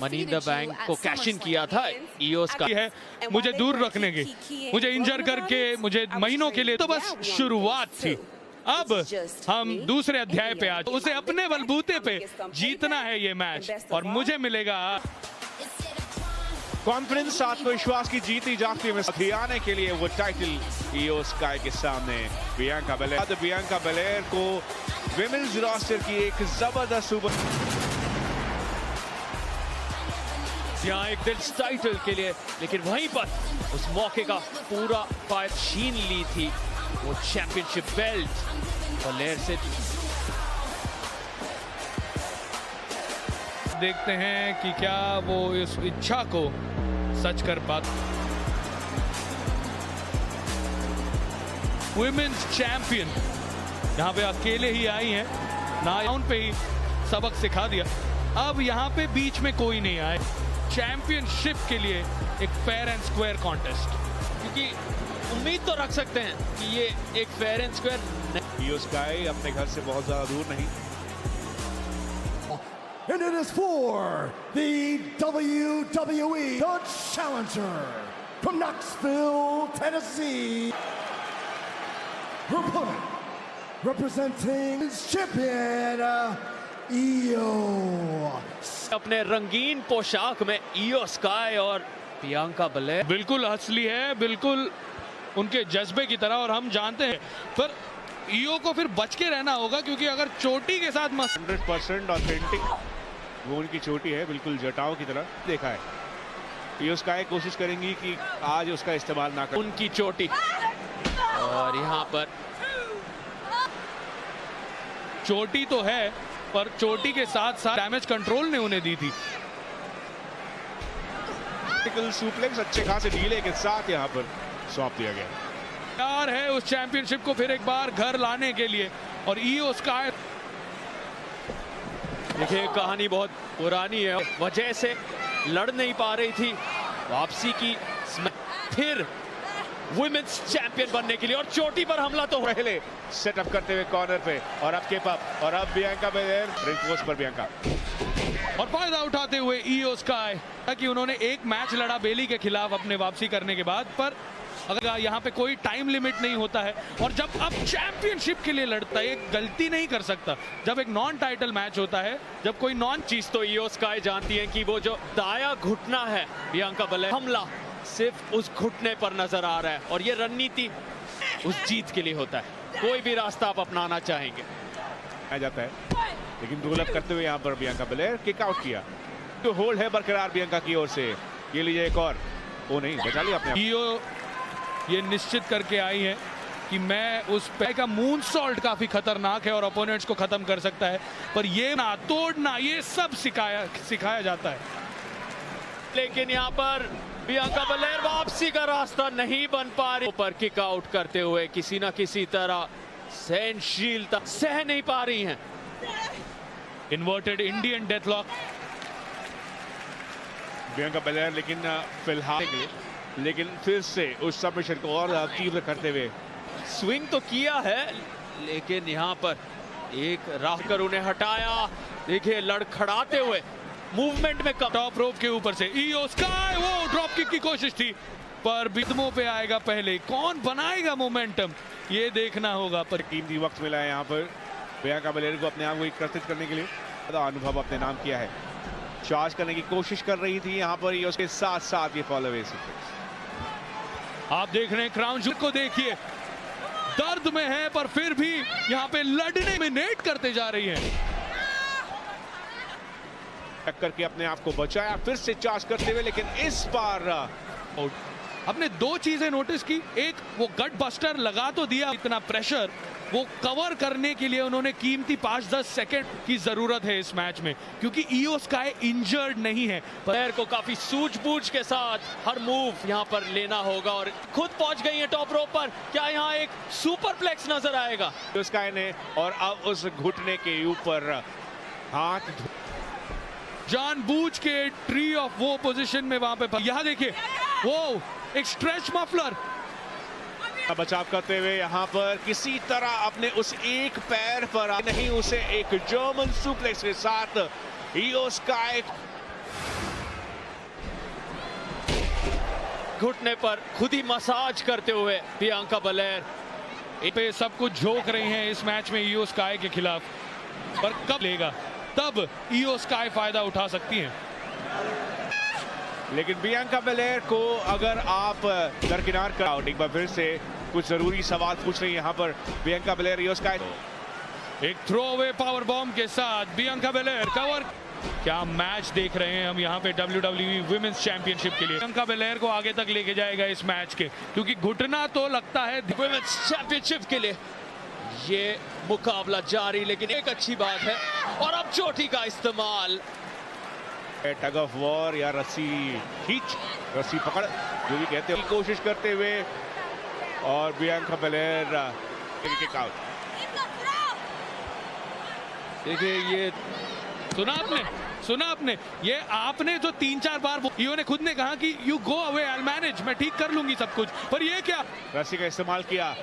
Money in the bank को कैश इन किया था ईओस का है मुझे दूर रखने की, मुझे इंजर करके, मुझे महीनों के लिए। तो बस शुरुआत थी, अब हम दूसरे अध्याय पे आज उसे अपने बलबूते पे जीतना है ये मैच, और मुझे मिलेगा कॉन्फिडेंस, आत्मविश्वास की जीती जाती में आने के लिए वो टाइटल ईओ स्काई के सामने बियांका बेलेयर को विमेंस रोस्टर की एक जबरदस्त यहाँ एक दिल टाइटल के लिए, लेकिन वहीं पर उस मौके का पूरा फायदा छीन ली थी वो चैंपियनशिप बेल्ट बलेयर से। देखते हैं कि क्या वो इस इच्छा को सच कर पाते। वुमेन्स चैंपियन यहाँ पे अकेले ही आई हैं, नाउन पे ही सबक सिखा दिया। अब यहाँ पे बीच में कोई नहीं आए। चैंपियनशिप के लिए एक फेयर एंड स्क्वायर कॉन्टेस्ट, क्योंकि उम्मीद तो रख सकते हैं कि ये एक fair and square. Iyo Sky अपने घर से बहुत ज्यादा दूर नहीं। And it is for the WWE Challenger from Knoxville, Tennessee. Her opponent, representing champion Iyo. अपने रंगीन पोशाक में ईओ स्काई और बियांका बेलेयर बिल्कुल असली है, बिल्कुल उनके जज्बे की तरह, और हम जानते हैं। पर ईओ को फिर बच के रहना होगा, क्योंकि अगर चोटी के साथ 100% ऑथेंटिक वो उनकी चोटी है, बिल्कुल जटाओं की तरह देखा है। ईओ स्काई कोशिश करेंगी कि आज उसका इस्तेमाल ना करें। उनकी चोटी, और यहाँ पर चोटी तो है, पर चोटी के साथ साथ डैमेज कंट्रोल ने उन्हें दी थी। सुप्लेक्स अच्छे खासे ढीले के साथ यहाँ पर सौंप दिया गया। तैयार है उस चैंपियनशिप को फिर एक बार घर लाने के लिए, और ईओ स्काई। देखिए कहानी बहुत पुरानी है, वजह से लड़ नहीं पा रही थी, वापसी की फिर वुमेन्स चैंपियन बनने के लिए, और चोटी पर हमला तो पहले सेटअप करते हुए कॉर्नर पे, और अब केप अप, और अब बियांका बेलेयर रिंग पोस्ट पर बियांका, और फायदा उठाते हुए ईओ स्काई कि उन्होंने एक मैच लड़ा बेली के खिलाफ अपने वापसी करने के बाद, पर अगर यहाँ पे कोई टाइम लिमिट नहीं होता है, और जब अब चैंपियनशिप के लिए लड़ता है एक गलती नहीं कर सकता। जब एक नॉन टाइटल मैच होता है, जब कोई नॉन चीज तो ईओ स्काई जानती है कि वो जो दाया घुटना है बियांका बेलेयर, हमला सिर्फ उस घुटने पर नजर आ रहा है, और ये रणनीति उस जीत के लिए होता है। कोई भी रास्ता आप अपनाना चाहेंगे आ जाता है, लेकिन रोल अप करते हुए यहाँ पर बियांका बेलेयर किक आउट किया। तो होल्ड है बरकरार बियांका की ओर से। ये लीजिए एक और, वो नहीं बचा लिया अपने। ईओ ये निश्चित करके आई है कि मैं उस पे का मून सॉल्ट काफी खतरनाक है और अपोनेंट्स को खत्म कर सकता है, पर ये ना तोड़ना ये सब सिखाया जाता है। लेकिन यहाँ पर बियांका बेलेयर वापसी का रास्ता नहीं बन पा रही, ऊपर किक आउट करते हुए किसी ना किसी तरह सहनशीलता सह नहीं पा रही हैं। इन्वर्टेड इंडियन डेथलॉक बियांका बेलेयर, लेकिन फिलहाल लेकिन फिर से उस सबमिशन को और तीव्र करते हुए स्विंग तो किया है, लेकिन यहाँ पर एक राह कर उन्हें हटाया। देखिए लड़खड़ाते हुए मूवमेंट में कम। टॉप रोप के ऊपर से ईओ स्काई, वो ड्रॉप किक की कोशिश थी, पर बिदमों पे आएगा पहले। कौन बनाएगा मोमेंटम, ये देखना होगा। पर कीमती वक्त मिला है यहाँ पर बियांका बेलेयर को अपने आप को एकत्रित करने के लिए। अनुभव अपने नाम किया है, चार्ज करने की कोशिश कर रही थी यहाँ पर, उसके साथ साथ ये फॉलोअवे आप देख रहे हैं क्राउन जूल को, देखिए दर्द में है पर फिर भी यहाँ पे लड़ने में नेट करते जा रही है। टक्कर के अपने आप को बचाया, फिर से चार्ज करते हुए, लेकिन इस बार अपने दो चीजें नोटिस की। एक, वो गट बस्टर लगा तो दिया, इतना प्रेशर वो कवर करने के लिए उन्होंने कीमती 5-10 सेकंड की जरूरत है इस मैच में, क्योंकि ईओ स्काई इंजर्ड नहीं है। प्लेयर को काफी सूझबूझ के साथ हर मूव यहां पर लेना होगा और खुद पहुंच गई है टॉप रोप पर। क्या यहां एक सुपरप्लेक्स नजर आएगा स्काई ने, और अब उस घुटने के ऊपर हाथ जानबूझ के ट्री ऑफ वो पोजीशन में वहां पे, यहां देखिए वो एक स्ट्रेच मफलर बचाव करते हुए यहां पर किसी तरह अपने उस एक पैर पर नहीं, उसे एक जर्मन सुप्लेक्स के साथ ईओ स्काई घुटने पर खुद ही मसाज करते हुए बियांका बलेर पे सब कुछ झोंक रही हैं इस मैच में ईओ स्काई के खिलाफ, पर कब लेगा तब ईओ स्काई फायदा उठा सकती हैं। लेकिन बियांका बेलेर को अगर आप दरकिनार कर आउट, एक बार फिर से कुछ जरूरी सवाल पूछ रही है यहाँ पर बियांका बेलेर। ईओ स्काई एक थ्रो अवे पावर बॉम्ब के साथ बियांका बेलेर कवर। क्या मैच देख रहे हैं हम यहाँ पे WWE वुमेन्स चैंपियनशिप के लिए। बियांका बेलेर को आगे तक लेके जाएगा इस मैच के, क्योंकि घुटना तो लगता है वुमेन्स चैंपियनशिप के लिए ये मुकाबला जारी। लेकिन एक अच्छी बात है, और अब चोटी का इस्तेमाल, टग ऑफ वॉर या रस्सी खींच, रस्सी पकड़, जो भी कहते हैं, कोशिश करते हुए, और बियांका बेलेर किक आउट। देखिए ये सुना आपने ये आपने जो 3-4 बार ईओ ने खुद ने कहा कि you go away, I manage, मैं ठीक कर लूंगी सब कुछ, पर ये क्या रस्सी का इस्तेमाल किया।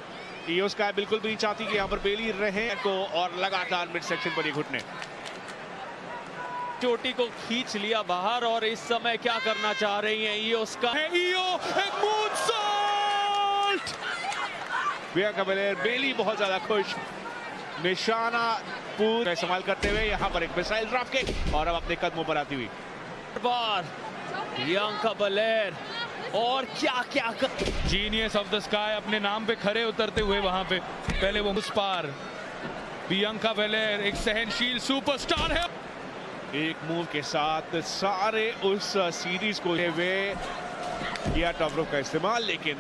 ईओ स्काई बिल्कुल भी नहीं चाहती कि यहाँ पर बेली रहे को, और लगातार मिड सेक्शन पर ये घुटने, चोटी को खींच लिया बाहर, और इस समय क्या करना चाह रही हैं ईओ स्काई। ईओ एक मूनसॉल्ट, बियांका बेलेर बेली बहुत ज्यादा खुश, निशाना पूरा इस्तेमाल करते हुए यहाँ पर एक मिसाइल ड्रॉप के, और अब अपने कदमों पर आती हुई बार बियांका बेलेर, और क्या कर जीनियस ऑफ द स्काई अपने नाम पे खड़े उतरते हुए वहां पे। पहले वो उस पार बियांका बेलेर एक सहनशील सुपरस्टार है, एक मूव के साथ सारे उस सीरीज को हुए किया टॉप रोप का इस्तेमाल, लेकिन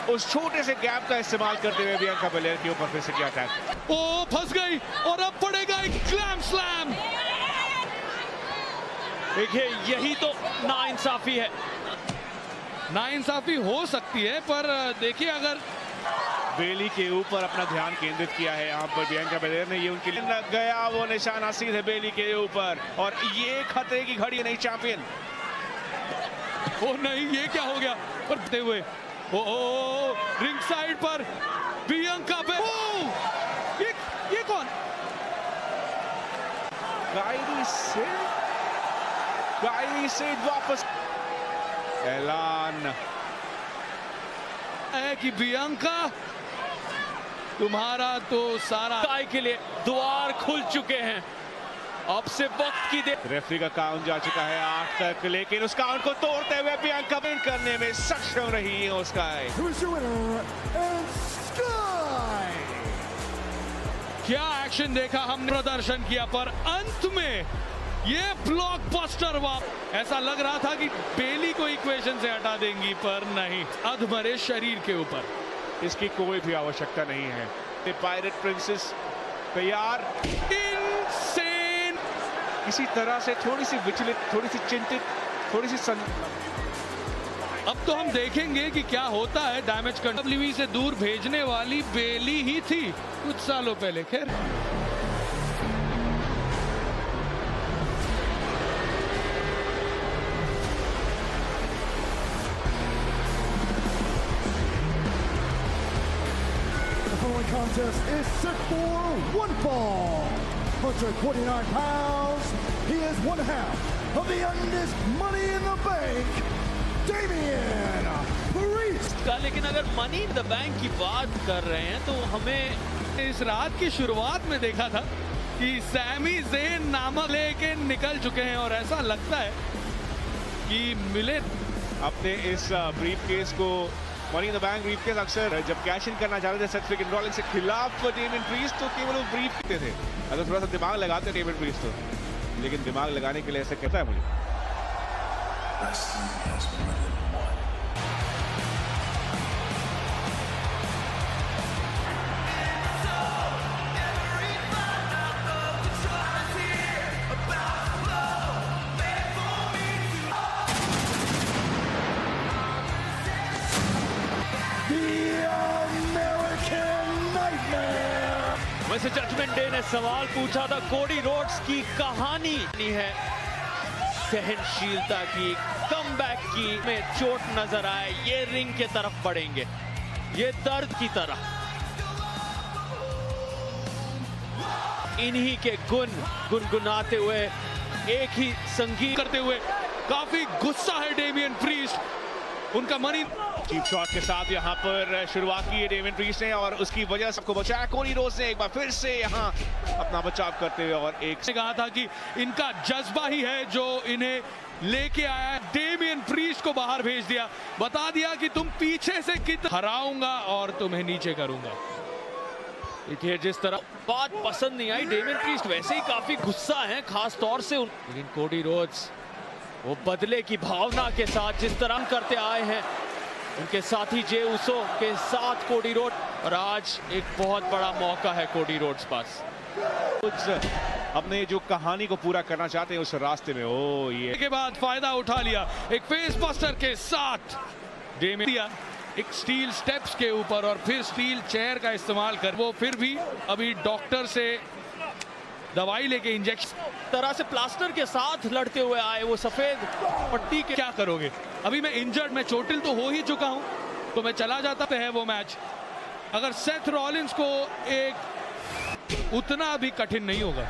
उस छोटे से गैप का इस्तेमाल करते हुए बियांका बेलेर के ऊपर फिर से किया अटैक। ओ फंस गई, और अब पड़ेगा एक ग्लैम स्लैम। देखिए यही तो नाइंसाफी है। नाइंसाफी हो सकती है, पर देखिए अगर बेली के ऊपर अपना ध्यान केंद्रित किया है यहाँ पर बियांका बेलेर ने, ये उनके लिए गया वो निशाना सीधे बेली के ऊपर, और ये खतरे की घड़ी नहीं चैंपियन। ओ नहीं, ये क्या हो गया, करते हुए ओ रिंग साइड पर बियांका बेलेर, ये कौन, कायरी से वापस ऐलान है कि बियांका तुम्हारा तो सारा स्काई के लिए द्वार खुल चुके हैं, अब से वक्त की देर। रेफरी का काउंट जा चुका है 8 तक, लेकिन उस काउंट को तोड़ते हुए बियांका विन करने में सक्षम रही है स्काई। क्या एक्शन देखा हमने, प्रदर्शन किया, पर अंत में ये ब्लॉकबस्टर ऐसा लग रहा था कि बेली को इक्वेशन से हटा देंगी, पर नहीं, अधमरे शरीर के ऊपर इसकी कोई भी आवश्यकता नहीं है। पायरेट प्रिंसेस तैयार, इनसेन, किसी तरह से थोड़ी सी विचलित, थोड़ी सी चिंतित, थोड़ी सी अब तो हम देखेंगे कि क्या होता है। डैमेज कर WWE से दूर भेजने वाली बेली ही थी कुछ सालों पहले। खैर contest is set for one fall. 149 pounds. He is one half of the youngest Money in the Bank, Damian Priest. लेकिन अगर मनी इन द बैंक की बात कर रहे हैं तो हमें इस रात की शुरुआत में देखा था कि सैमी ज़ेन नामक लेके निकल चुके हैं, और ऐसा लगता है कि मिले अपने इस ब्रीफ केस को, money in the bank brief case, अक्सर जब कैश इन करना चाहते थे सेथ फ्रीकिन रॉलिंस के खिलाफ डेमियन प्रीस्ट, तो केवल वो ब्रीफ करते थे। अगर थोड़ा सा दिमाग लगाते डेमियन प्रीस्ट तो, लेकिन दिमाग लगाने के लिए ऐसा कहता है मुझे। वैसे जजमेंट डे ने सवाल पूछा था कोडी रोड्स की कहानी है सहनशीलता की, कमबैक की, में चोट नजर आए, ये रिंग के तरफ बढ़ेंगे, ये दर्द की तरह। इन्हीं के गुन गुनगुनाते हुए, एक ही संगीत करते हुए, काफी गुस्सा है डेमियन प्रीस्ट। उनका मनी चीप शॉट के साथ यहाँ पर शुरुआत की है डेमियन प्रीस्ट ने, और उसकी वजह सबको बचाया कोडी रोड्स ने। एक बार फिर से यहाँ अपना बचाव करते हुए, और एक से कहा था कि इनका जज्बा ही है जो इन्हें लेके आया है। डेमियन प्रीस्ट को बाहर भेज दिया, बता दिया कि तुम पीछे से कितना हराऊंगा और तुम्हें नीचे करूंगा। देखिए जिस तरह बात पसंद नहीं आई, डेमियन प्रीस्ट वैसे ही काफी गुस्सा है, खास तौर से लेकिन कोडी रोड्स वो बदले की भावना के साथ जिस तरह करते आए हैं, उनके साथी जे उसो के साथ कोडी रोड, और आज एक बहुत बड़ा मौका है कोडी रोड्स पास। कुछ अपने जो कहानी को पूरा करना चाहते हैं उस रास्ते में, ओ ये के बाद फायदा उठा लिया एक फेस बस्टर के साथ डेमियन दिया, एक स्टील स्टेप्स के ऊपर और फिर स्टील चेयर का इस्तेमाल कर, वो फिर भी अभी डॉक्टर से दवाई लेके इंजेक्शन तरह से प्लास्टर के साथ लड़ते हुए आए, वो सफेद पट्टी के। क्या करोगे? अभी मैं इंजर्ड, मैं चोटिल तो हो ही चुका हूं, तो मैं चला जाता है वो मैच। अगर सेथ रॉलिंस को एक उतना भी कठिन नहीं होगा।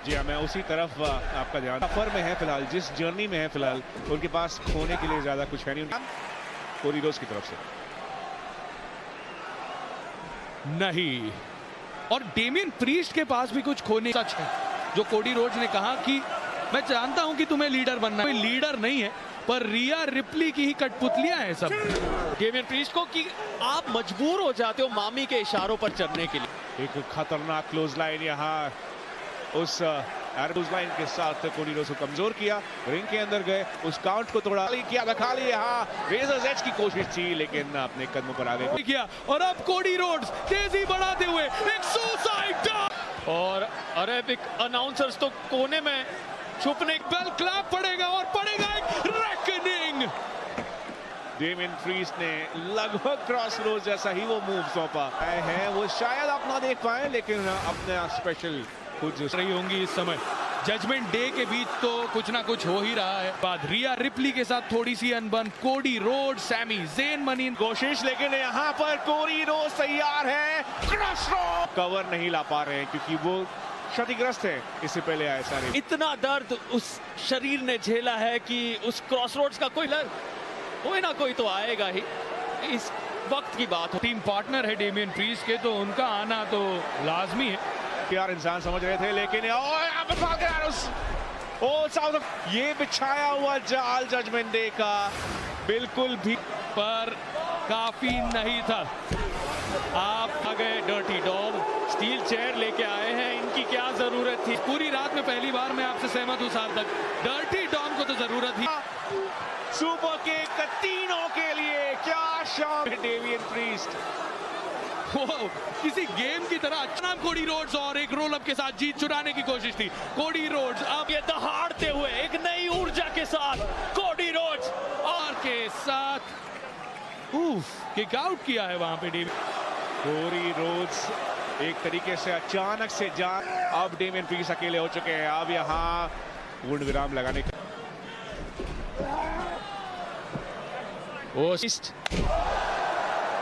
जी हाँ, मैं उसी तरफ आपका ध्यान सफर में है फिलहाल, जिस जर्नी में है फिलहाल, उनके पास खोने के लिए ज्यादा कुछ है नहीं कोडी रोड्स की तरफ से नहीं, और डेमियन प्रीस्ट के पास भी कुछ खोने सच है जो कोडी रोड्स ने कहा कि मैं जानता हूं कि तुम्हें लीडर बनना है, कोई लीडर नहीं है, पर रिया रिप्ली की ही कठपुतलियां हैं सब डेमियन प्रीस्ट को कि आप मजबूर हो जाते हो मामी के इशारों पर चलने के लिए। एक खतरनाक क्लोज लाइन यहाँ उस क्लोज लाइन के साथ कोडी रोड्स को कमजोर किया, रिंग के अंदर गए, उस काउंट को तोड़ा किया, रखा लिया यहाँ रेजर्स एज की कोशिश थी, लेकिन अपने कदमों पर आ गए किया। और अब कोडी रोड्स तेजी बढ़ाते हुए एक सुसाइड, और अरेबिक अनाउंसर्स तो कोने में छुपने, बेल क्लैप पड़ेगा और पड़ेगा एक रेकनिंग। डेमियन प्रीस्ट ने लगभग क्रॉस रोड जैसा ही वो मूव सौंपा है, वो शायद आप ना देख पाए, लेकिन अपना स्पेशल कुछ रही होंगी इस समय। जजमेंट डे के बीच तो कुछ ना कुछ हो ही रहा है। बाद रिया रिप्ली के साथ थोड़ी सी अनबन, Cody Rhodes, Sami Zayn, money कोशिश, लेकिन यहाँ पर कोडी रोड्स तैयार है, क्रॉस रोड कवर नहीं ला पा रहे हैं क्योंकि वो क्षतिग्रस्त है, इससे पहले आए सारे। इतना दर्द उस शरीर ने झेला है कि उस क्रॉस रोड्स का कोई ना कोई तो आएगा ही, इस वक्त की बात हो। टीम पार्टनर है डेमियन प्रीस्ट के, तो उनका आना तो लाजमी है। यार इंसान समझ रहे थे, लेकिन ये बिछाया हुआ जाल जजमेंट डे का बिल्कुल भी पर काफी नहीं था। आप आ गए डर्टी डॉग, स्टील चेयर लेके आए हैं, इनकी क्या जरूरत थी? पूरी रात में पहली बार मैं आपसे सहमत हूं सार्थक, डर्टी डॉग को तो जरूरत थी। सुपर किक तीनों के लिए, क्या शॉट डेमियन प्रीस्ट, किसी गेम की तरह। अच्छा नाम कोडी रोड्स, और एक रोल अप के साथ जीत चुराने की कोशिश थी कोडी रोड्स। अब ये दहाड़ते हुए एक नई ऊर्जा के साथ कोडी रोड्स और के साथ किक आउट किया है वहां पे कोडी रोड्स एक तरीके से अचानक से जान। अब डेमियन प्रीस्ट अकेले हो चुके हैं, अब यहाँ पूर्ण विराम लगाने का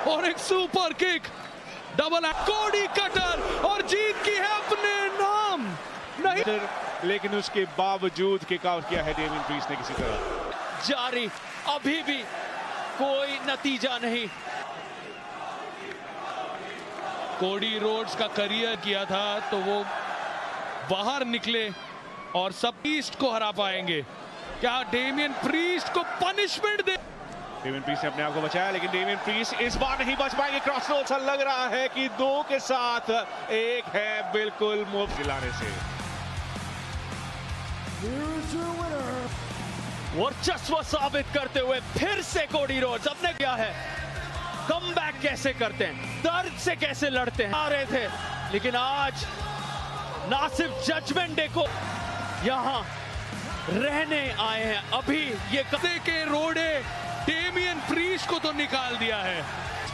और एक सुपर किक, डबल कोडी कटर, और जीत की है अपने नाम। नहीं, लेकिन उसके बावजूद किक आउट किया है डेमियन प्रीस्ट ने किसी तरह। जारी, अभी भी कोई नतीजा नहीं। कोडी रोड्स का करियर किया था तो वो बाहर निकले और सब प्रीस्ट को हरा पाएंगे। क्या डेमियन प्रीस्ट को पनिशमेंट दे? डेमियन प्रीस्ट ने अपने आप को बचाया, लेकिन डेमियन प्रीस्ट इस बार नहीं बच पाएंगे। क्रॉसरोड सा लग रहा है कि 2 के साथ 1 है, बिल्कुल मुफ्त दिलाने से। वर्चस्व साबित करते हुए फिर से कोडी रोड्स अपने क्या है, कमबैक कैसे करते हैं, दर्द से कैसे लड़ते हैं, आ रहे थे, लेकिन आज ना सिर्फ जजमेंट डे को यहां रहने आए हैं। अभी ये कदे के रोडे डेमियन प्रीस्ट को तो निकाल दिया है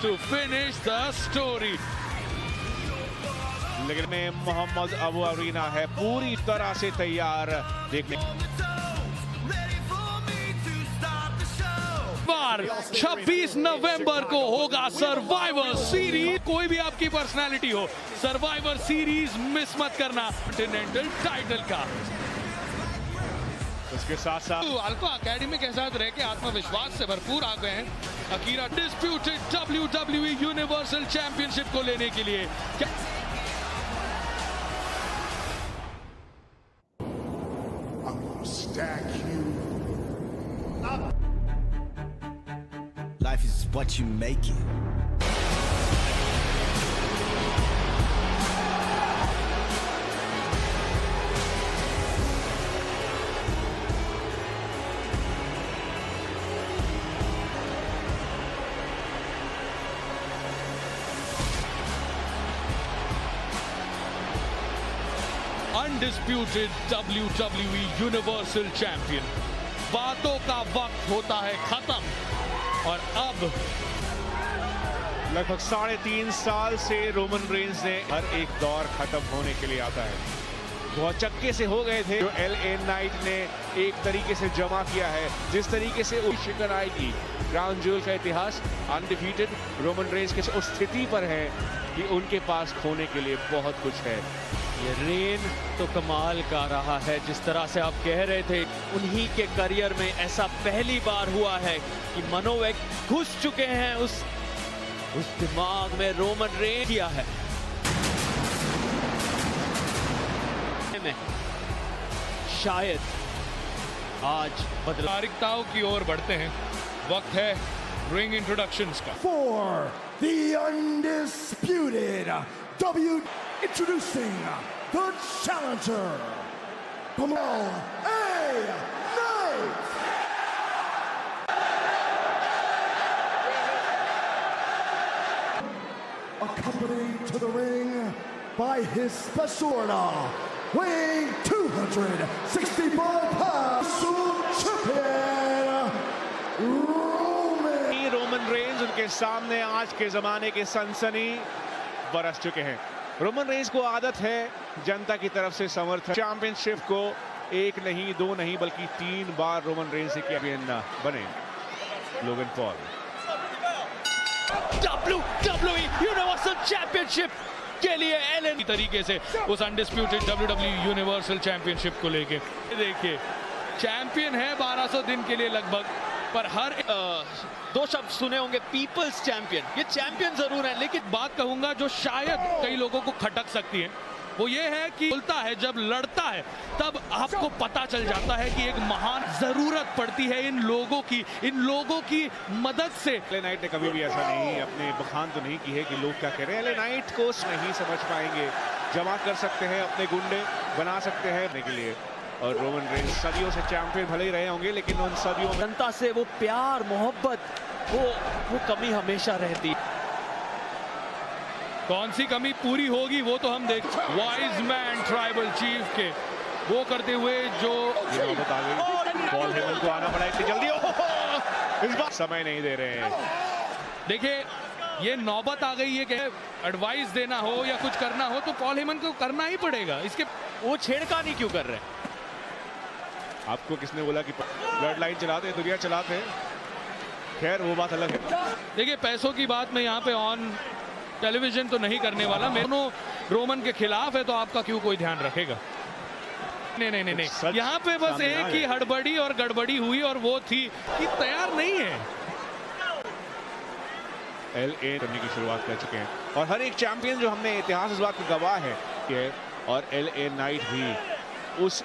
टू फिनिश द स्टोरी। लेकिन में मोहम्मद अबू अरीना है पूरी तरह से तैयार देखने। 26 नवंबर को होगा सर्वाइवर सीरीज। कोई भी आपकी पर्सनालिटी हो, सर्वाइवर सीरीज मिस मत करना, कॉन्टिनेंटल टाइटल का। उसके साथ साथ अल्फा एकेडमी के साथ रह के आत्मविश्वास से भरपूर आ गए हैं Akira disputed WWE universal championship को लेने के लिए। Life is what you make it. Undisputed WWE universal champion. बातों का वक्त होता है खत्म और अब लगभग 3.5 साल से रोमन रेंज ने हर एक दौर खत्म होने के लिए आता है। बहुत चक्के से हो गए थे जो LA नाइट ने एक तरीके से जमा किया है। जिस तरीके से शिखर आएगी, क्राउन ज्वेल का इतिहास अनडिफीटेड रोमन रेंज के उस स्थिति पर है कि उनके पास खोने के लिए बहुत कुछ है। ये रेन तो कमाल का रहा है, जिस तरह से आप कह रहे थे, उन्हीं के करियर में ऐसा पहली बार हुआ है कि मनोवैक घुस चुके हैं उस दिमाग में रोमन रेन किया है। शायद आज बदलाव की ओर बढ़ते हैं। वक्त है रिंग इंट्रोडक्शंस का। For the undisputed introducing the challenger, Kamal A. Knight. Accompanied to the ring by his special order, weighing 265 pounds, champion Roman Reigns उनके सामने आज के जमाने के सनसनी बरस चुके हैं। रोमन रेंज को आदत है जनता की तरफ से समर्थन। चैंपियनशिप को 1 नहीं 2 नहीं बल्कि 3 बार रोमन रेंज से चैंपियन बने Logan Paul. WWE universal championship के लिए एलन तरीके से उस अनडिस्प्यूटेड WWE यूनिवर्सल चैंपियनशिप को लेके देखिए, चैंपियन है 1200 दिन के लिए लगभग, पर हर 2 शब्द सुने होंगे, पीपल्स चैंपियन। ये चैंपियन जरूर है, लेकिन बात कहूंगा जो शायद कई लोगों को खटक सकती है, वो ये है कि बोलता है जब लड़ता है तब आपको पता चल जाता है कि एक महान जरूरत पड़ती है इन लोगों की मदद से। एले नाइट ने कभी भी ऐसा नहीं अपने बखान तो नहीं की है कि लोग क्या कह रहे हैं। एले नाइट को नहीं समझ पाएंगे, जमा कर सकते हैं अपने गुंडे, बना सकते हैं के लिए। और रोमन रेंज सदियों से चैंपियन भले ही रहे होंगे, लेकिन उन सदियों में जनता से वो प्यार मोहब्बत वो कमी हमेशा रहती। कौन सी कमी पूरी होगी वो तो हम देख। वाइज मैन ट्राइबल चीफ के वो करते हुए जो नौबत आ गई, पॉल हेमन को आना पड़ा इतनी जल्दी, इस बार समय नहीं दे रहे हैं। देखिए ये नौबत आ गई है कि एडवाइस देना हो या कुछ करना हो तो पॉल हेमन को करना ही पड़ेगा। इसके वो छेड़खानी क्यों कर रहे हैं? आपको किसने बोला कि ब्लड लाइन चलाते दुनिया चलाते? खैर वो बात अलग है। देखिए पैसों की बात मैं यहाँ पे ऑन टेलीविजन तो नहीं करने वाला। मैं दोनों रोमन के खिलाफ है तो आपका क्यों कोई ध्यान रखेगा? नहीं। यहाँ पे बस एक ही हड़बड़ी और गड़बड़ी हुई और वो थी कि तैयार नहीं है। LA करने की शुरुआत कर चुके हैं और हर एक चैंपियन जो हमने इतिहास इस बात का गवाह है कि और LA नाइट भी उस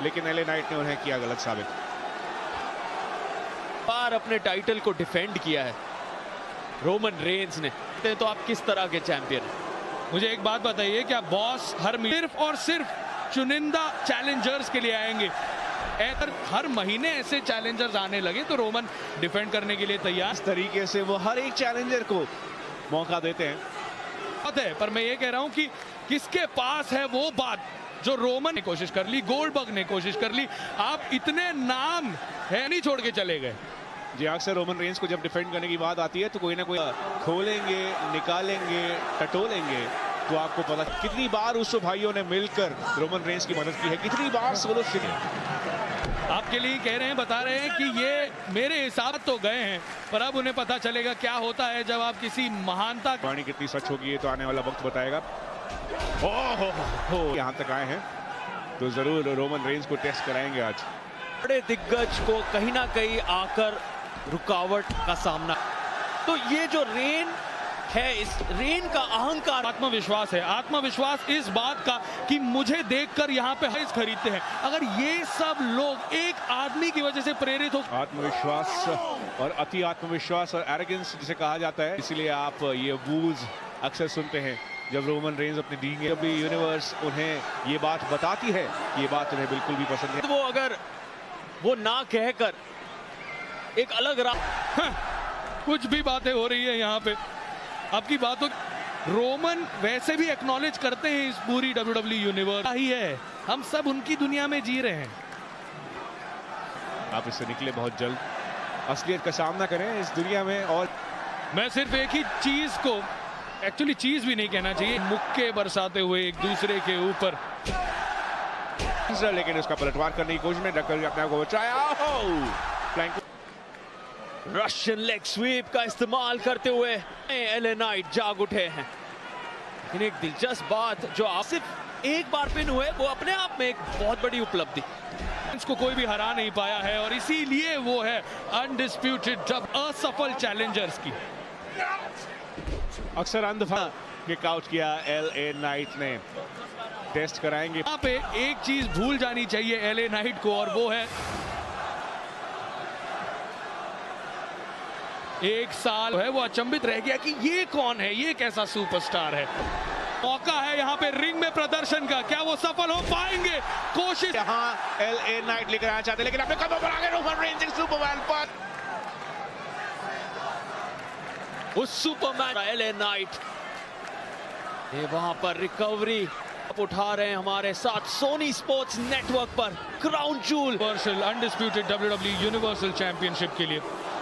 लेकिन LA नाइट ने उन्हें किया गलत साबित। बार अपने टाइटल को डिफेंड किया है रोमन रेंस ने, तो आप किस तरह के चैंपियन हैं? मुझे एक बात बताइए, क्या बॉस सिर्फ और सिर्फ चुनिंदा चैलेंजर्स के लिए आएंगे? अगर हर महीने ऐसे चैलेंजर्स आने लगे तो रोमन डिफेंड करने के लिए तैयार। इस तरीके से वो हर एक चैलेंजर को मौका देते हैं। पर मैं ये कह रहा हूं कि किसके पास है वो बात जो रोमन ने कोशिश कर ली, गोल्डबर्ग ने कोशिश कर ली, आप इतने नाम है नहीं छोड़ के चले गए। जी, अक्सर रोमन रेंस को जब डिफेंड करने की बात आती है तो कोई ना कोई खोलेंगे, निकालेंगे, टटोलेंगे। तो आपको पता कितनी बार उस भाइयों ने मिलकर रोमन रेंस की मदद की है, कितनी बार सोलो आपके लिए कह रहे हैं, बता रहे हैं कि ये मेरे हिसाब तो गए हैं, पर अब उन्हें पता चलेगा क्या होता है जब आप किसी महानता। पानी कितनी सच होगी ये तो आने वाला वक्त बताएगा। ओह, यहाँ तक आए हैं तो जरूर रोमन रेंस को टेस्ट कराएंगे आज। बड़े दिग्गज को कहीं ना कहीं आकर रुकावट का सामना, तो ये जो रेन है, इस रेन का अहंकार, आत्मविश्वास है, आत्मविश्वास इस बात का कि मुझे देखकर यहाँ पे हाइस खरीदते हैं। अगर ये सब लोग एक आदमी की वजह से प्रेरित हो, आत्मविश्वास और अति आत्मविश्वास और एरोगेंस जिसे कहा जाता है, इसलिए आप ये वूज अक्सर सुनते हैं जब रोमन रेंस अपने डब्ल्यूडब्ल्यू यूनिवर्स उन्हें ये बात बताती है, ये बात उन्हें बिल्कुल भी पसंद नहीं। वो अगर वो ना कहकर एक अलग कुछ भी बातें हो रही है यहाँ पे, आपकी बातों रोमन वैसे भी एक्नॉलेज करते हैं इस पूरी डब्ल्यूडब्ल्यू यूनिवर्स ही है, हम सब उनकी दुनिया में जी रहे हैं। आप इससे निकले बहुत जल्द, असलियत का सामना करें इस दुनिया में। और मैं सिर्फ एक ही चीज को, एक्चुअली चीज भी नहीं कहना चाहिए, मुक्के बरसाते हुए एक दूसरे के ऊपर, लेकिन उसका पलटवार करने की कोशिश में डक्कर अपने आप को बचाया। रशियन लेग स्वीप का इस्तेमाल करते हुए एलए नाइट जाग उठे हैं। लेकिन एक दिलचस्प बात, जो आप सिर्फ एक बार पिन हुए, वो अपने आप में एक बहुत बड़ी उपलब्धि। इसको कोई भी हरा नहीं पाया है और इसीलिए वो है अनडिस्प्यूटेड जब असफल चैलेंजर्स की। अक्सर अंधफा किक आउट किया एलए नाइट ने, टेस्ट कराएंगे। यहाँ पे एक चीज भूल जानी चाहिए एलए नाइट को, और वो है एक साल है वो अचंभित रह गया कि ये कौन है, ये कैसा सुपरस्टार है। मौका है यहाँ पे रिंग में प्रदर्शन का, क्या वो सफल हो पाएंगे? कोशिश यहाँ एलए नाइट लेकर आना चाहते, लेकिन अपने कदमों पर आगे रोमन रेंस सुपरमैन पर, उस सुपरमैन एलए नाइट ये वहां पर रिकवरी उठा रहे हैं हमारे साथ सोनी स्पोर्ट्स नेटवर्क पर Crown Jewel universal undisputed WWE universal championship के लिए।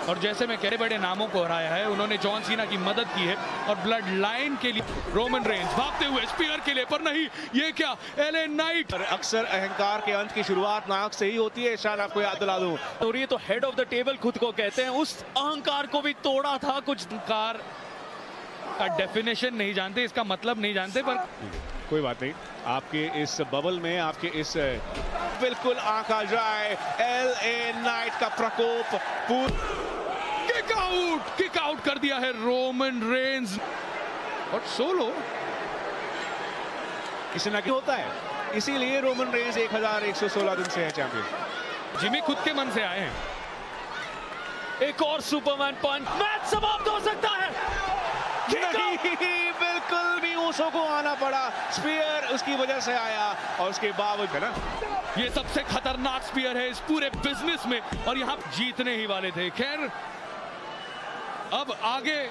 और जैसे मैं कह रहे बड़े नामों को हराया है, उन्होंने जॉन सीना की मदद की है और ब्लड लाइन के लिए रोमन रेंस भागते हुए स्पीयर के लिए, पर नहीं, ये क्या एलए नाइट। अक्सर अहंकार के अंत की शुरुआत नाक से ही होती है, शायद आपको याद दिला दूं। और ये तो हेड ऑफ द टेबल खुद को कहते हैं, उस अहंकार को भी तोड़ा था। कुछ अहंकार का डेफिनेशन नहीं जानते, इसका मतलब नहीं जानते, पर कोई बात नहीं, आपके इस बबल में, आपके इस बिल्कुल आंखा जाए एलए नाइट का प्रकोप। किक आउट कर दिया है रोमन रेंस और सोलो किसी ना होता है, इसीलिए रोमन रेंस 1116 दिन से है चैंपियन। जिमी खुद के मन से आए हैं। एक और सुपरमैन पंच, मैच समाप्त हो सकता है। नहीं, बिल्कुल भी उसो को आना पड़ा, स्पीयर उसकी वजह से आया और उसके बावजूद है ना, ये सबसे खतरनाक स्पीयर है इस पूरे बिजनेस में और यहाँ जीतने ही वाले थे। खैर अब आगे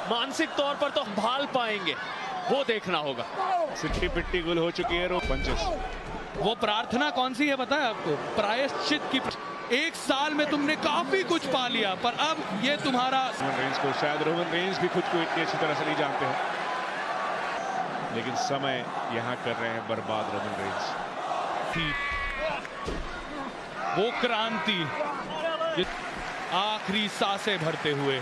मानसिक तौर पर तो भाल पाएंगे, वो देखना होगा। सिट्टी पिट्टी गुल हो चुकी है पंचेस। वो प्रार्थना कौन सी है पता है आपको? प्रायश्चित की। एक साल में तुमने काफी कुछ पा लिया, पर अब ये तुम्हारा। रोमन रेंस को शायद रोमन रेंस भी खुद को इतनी अच्छी तरह से नहीं जानते हैं, लेकिन समय यहाँ कर रहे हैं बर्बाद रोमन रेंस। वो क्रांति आखिरी सांसें भरते हुए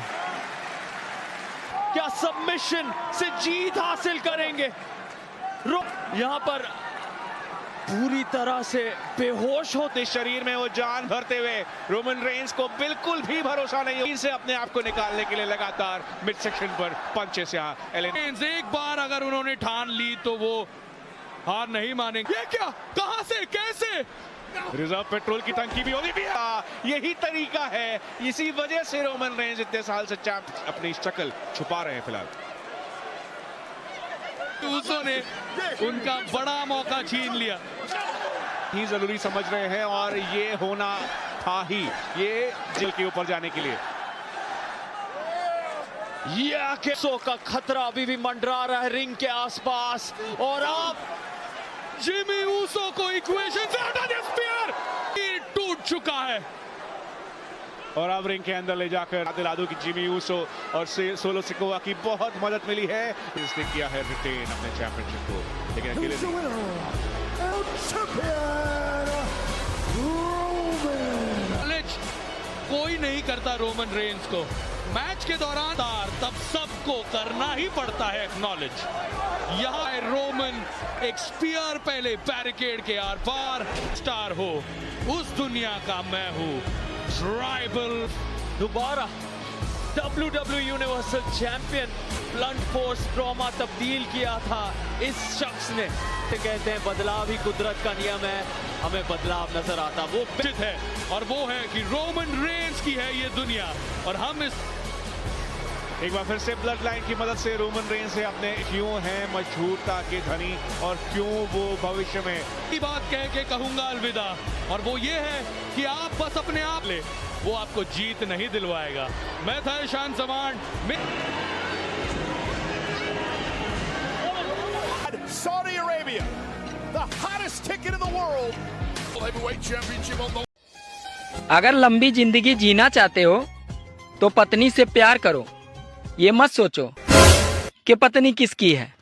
क्या सबमिशन से जीत हासिल करेंगे? यहाँ पर पूरी तरह से बेहोश होते शरीर में वो जान भरते हुए रोमन रेंस को बिल्कुल भी भरोसा नहीं है से अपने आप को निकालने के लिए लगातार मिड सेक्शन पर पंचेस। यहाँ एक बार अगर उन्होंने ठान ली तो वो हार नहीं मानेंगे। ये क्या, कहां से, कैसे रिजर्व पेट्रोल की टंकी भी होगी भी। यही तरीका है, इसी वजह से रोमन रेंज इतने साल से चैंप अपनी शक्ल छुपा रहे हैं फिलहाल। ऊसो ने उनका बड़ा मौका छीन लिया, ही जरूरी समझ रहे हैं और ये होना था ही, ये जिल के ऊपर जाने के लिए। यह केसों का खतरा अभी भी मंडरा रहा है रिंग के आसपास, और अब जिमी ऊसो को इक्वेशन से हटा दिया, स्पीयर टूट चुका है। और अब रिंग के अंदर ले जाकर दिला दो कि जिमी ऊसो और सोलो सिकोआ की बहुत मदद मिली है। इसने किया है रिटेन अपने चैंपियनशिप को, लेकिन अकेले कोई नहीं करता रोमन रेंज को। मैच के दौरान तब सबको करना ही पड़ता है एक्नॉलेज। यहाँ है रोमन, एक स्पीयर पहले बैरिकेड के आर पार, स्टार हो उस दुनिया का मैं हूँ ट्राइबल। दोबारा WWE universal champion blunt force trauma तब्दील किया था इस शख्स ने। कहते हैं बदलाव ही कुदरत का नियम है, हमें बदलाव नजर आता वो है, और वो है कि रोमन रेंज की है ये दुनिया, और हम इस एक बार फिर से ब्लड लाइन की मदद से रोमन रेंज से अपने क्यों हैं मशहूरता के धनी और क्यों वो भविष्य में बात कह के कहूंगा अलविदा, और वो ये है कि आप बस अपने आप ले, वो आपको जीत नहीं दिलवाएगा। मैं था ईशान समान। Saudi Arabia, the hottest ticket in the world. Heavyweight championship on the... अगर लंबी जिंदगी जीना चाहते हो तो पत्नी से प्यार करो, ये मत सोचो कि पत्नी किसकी है।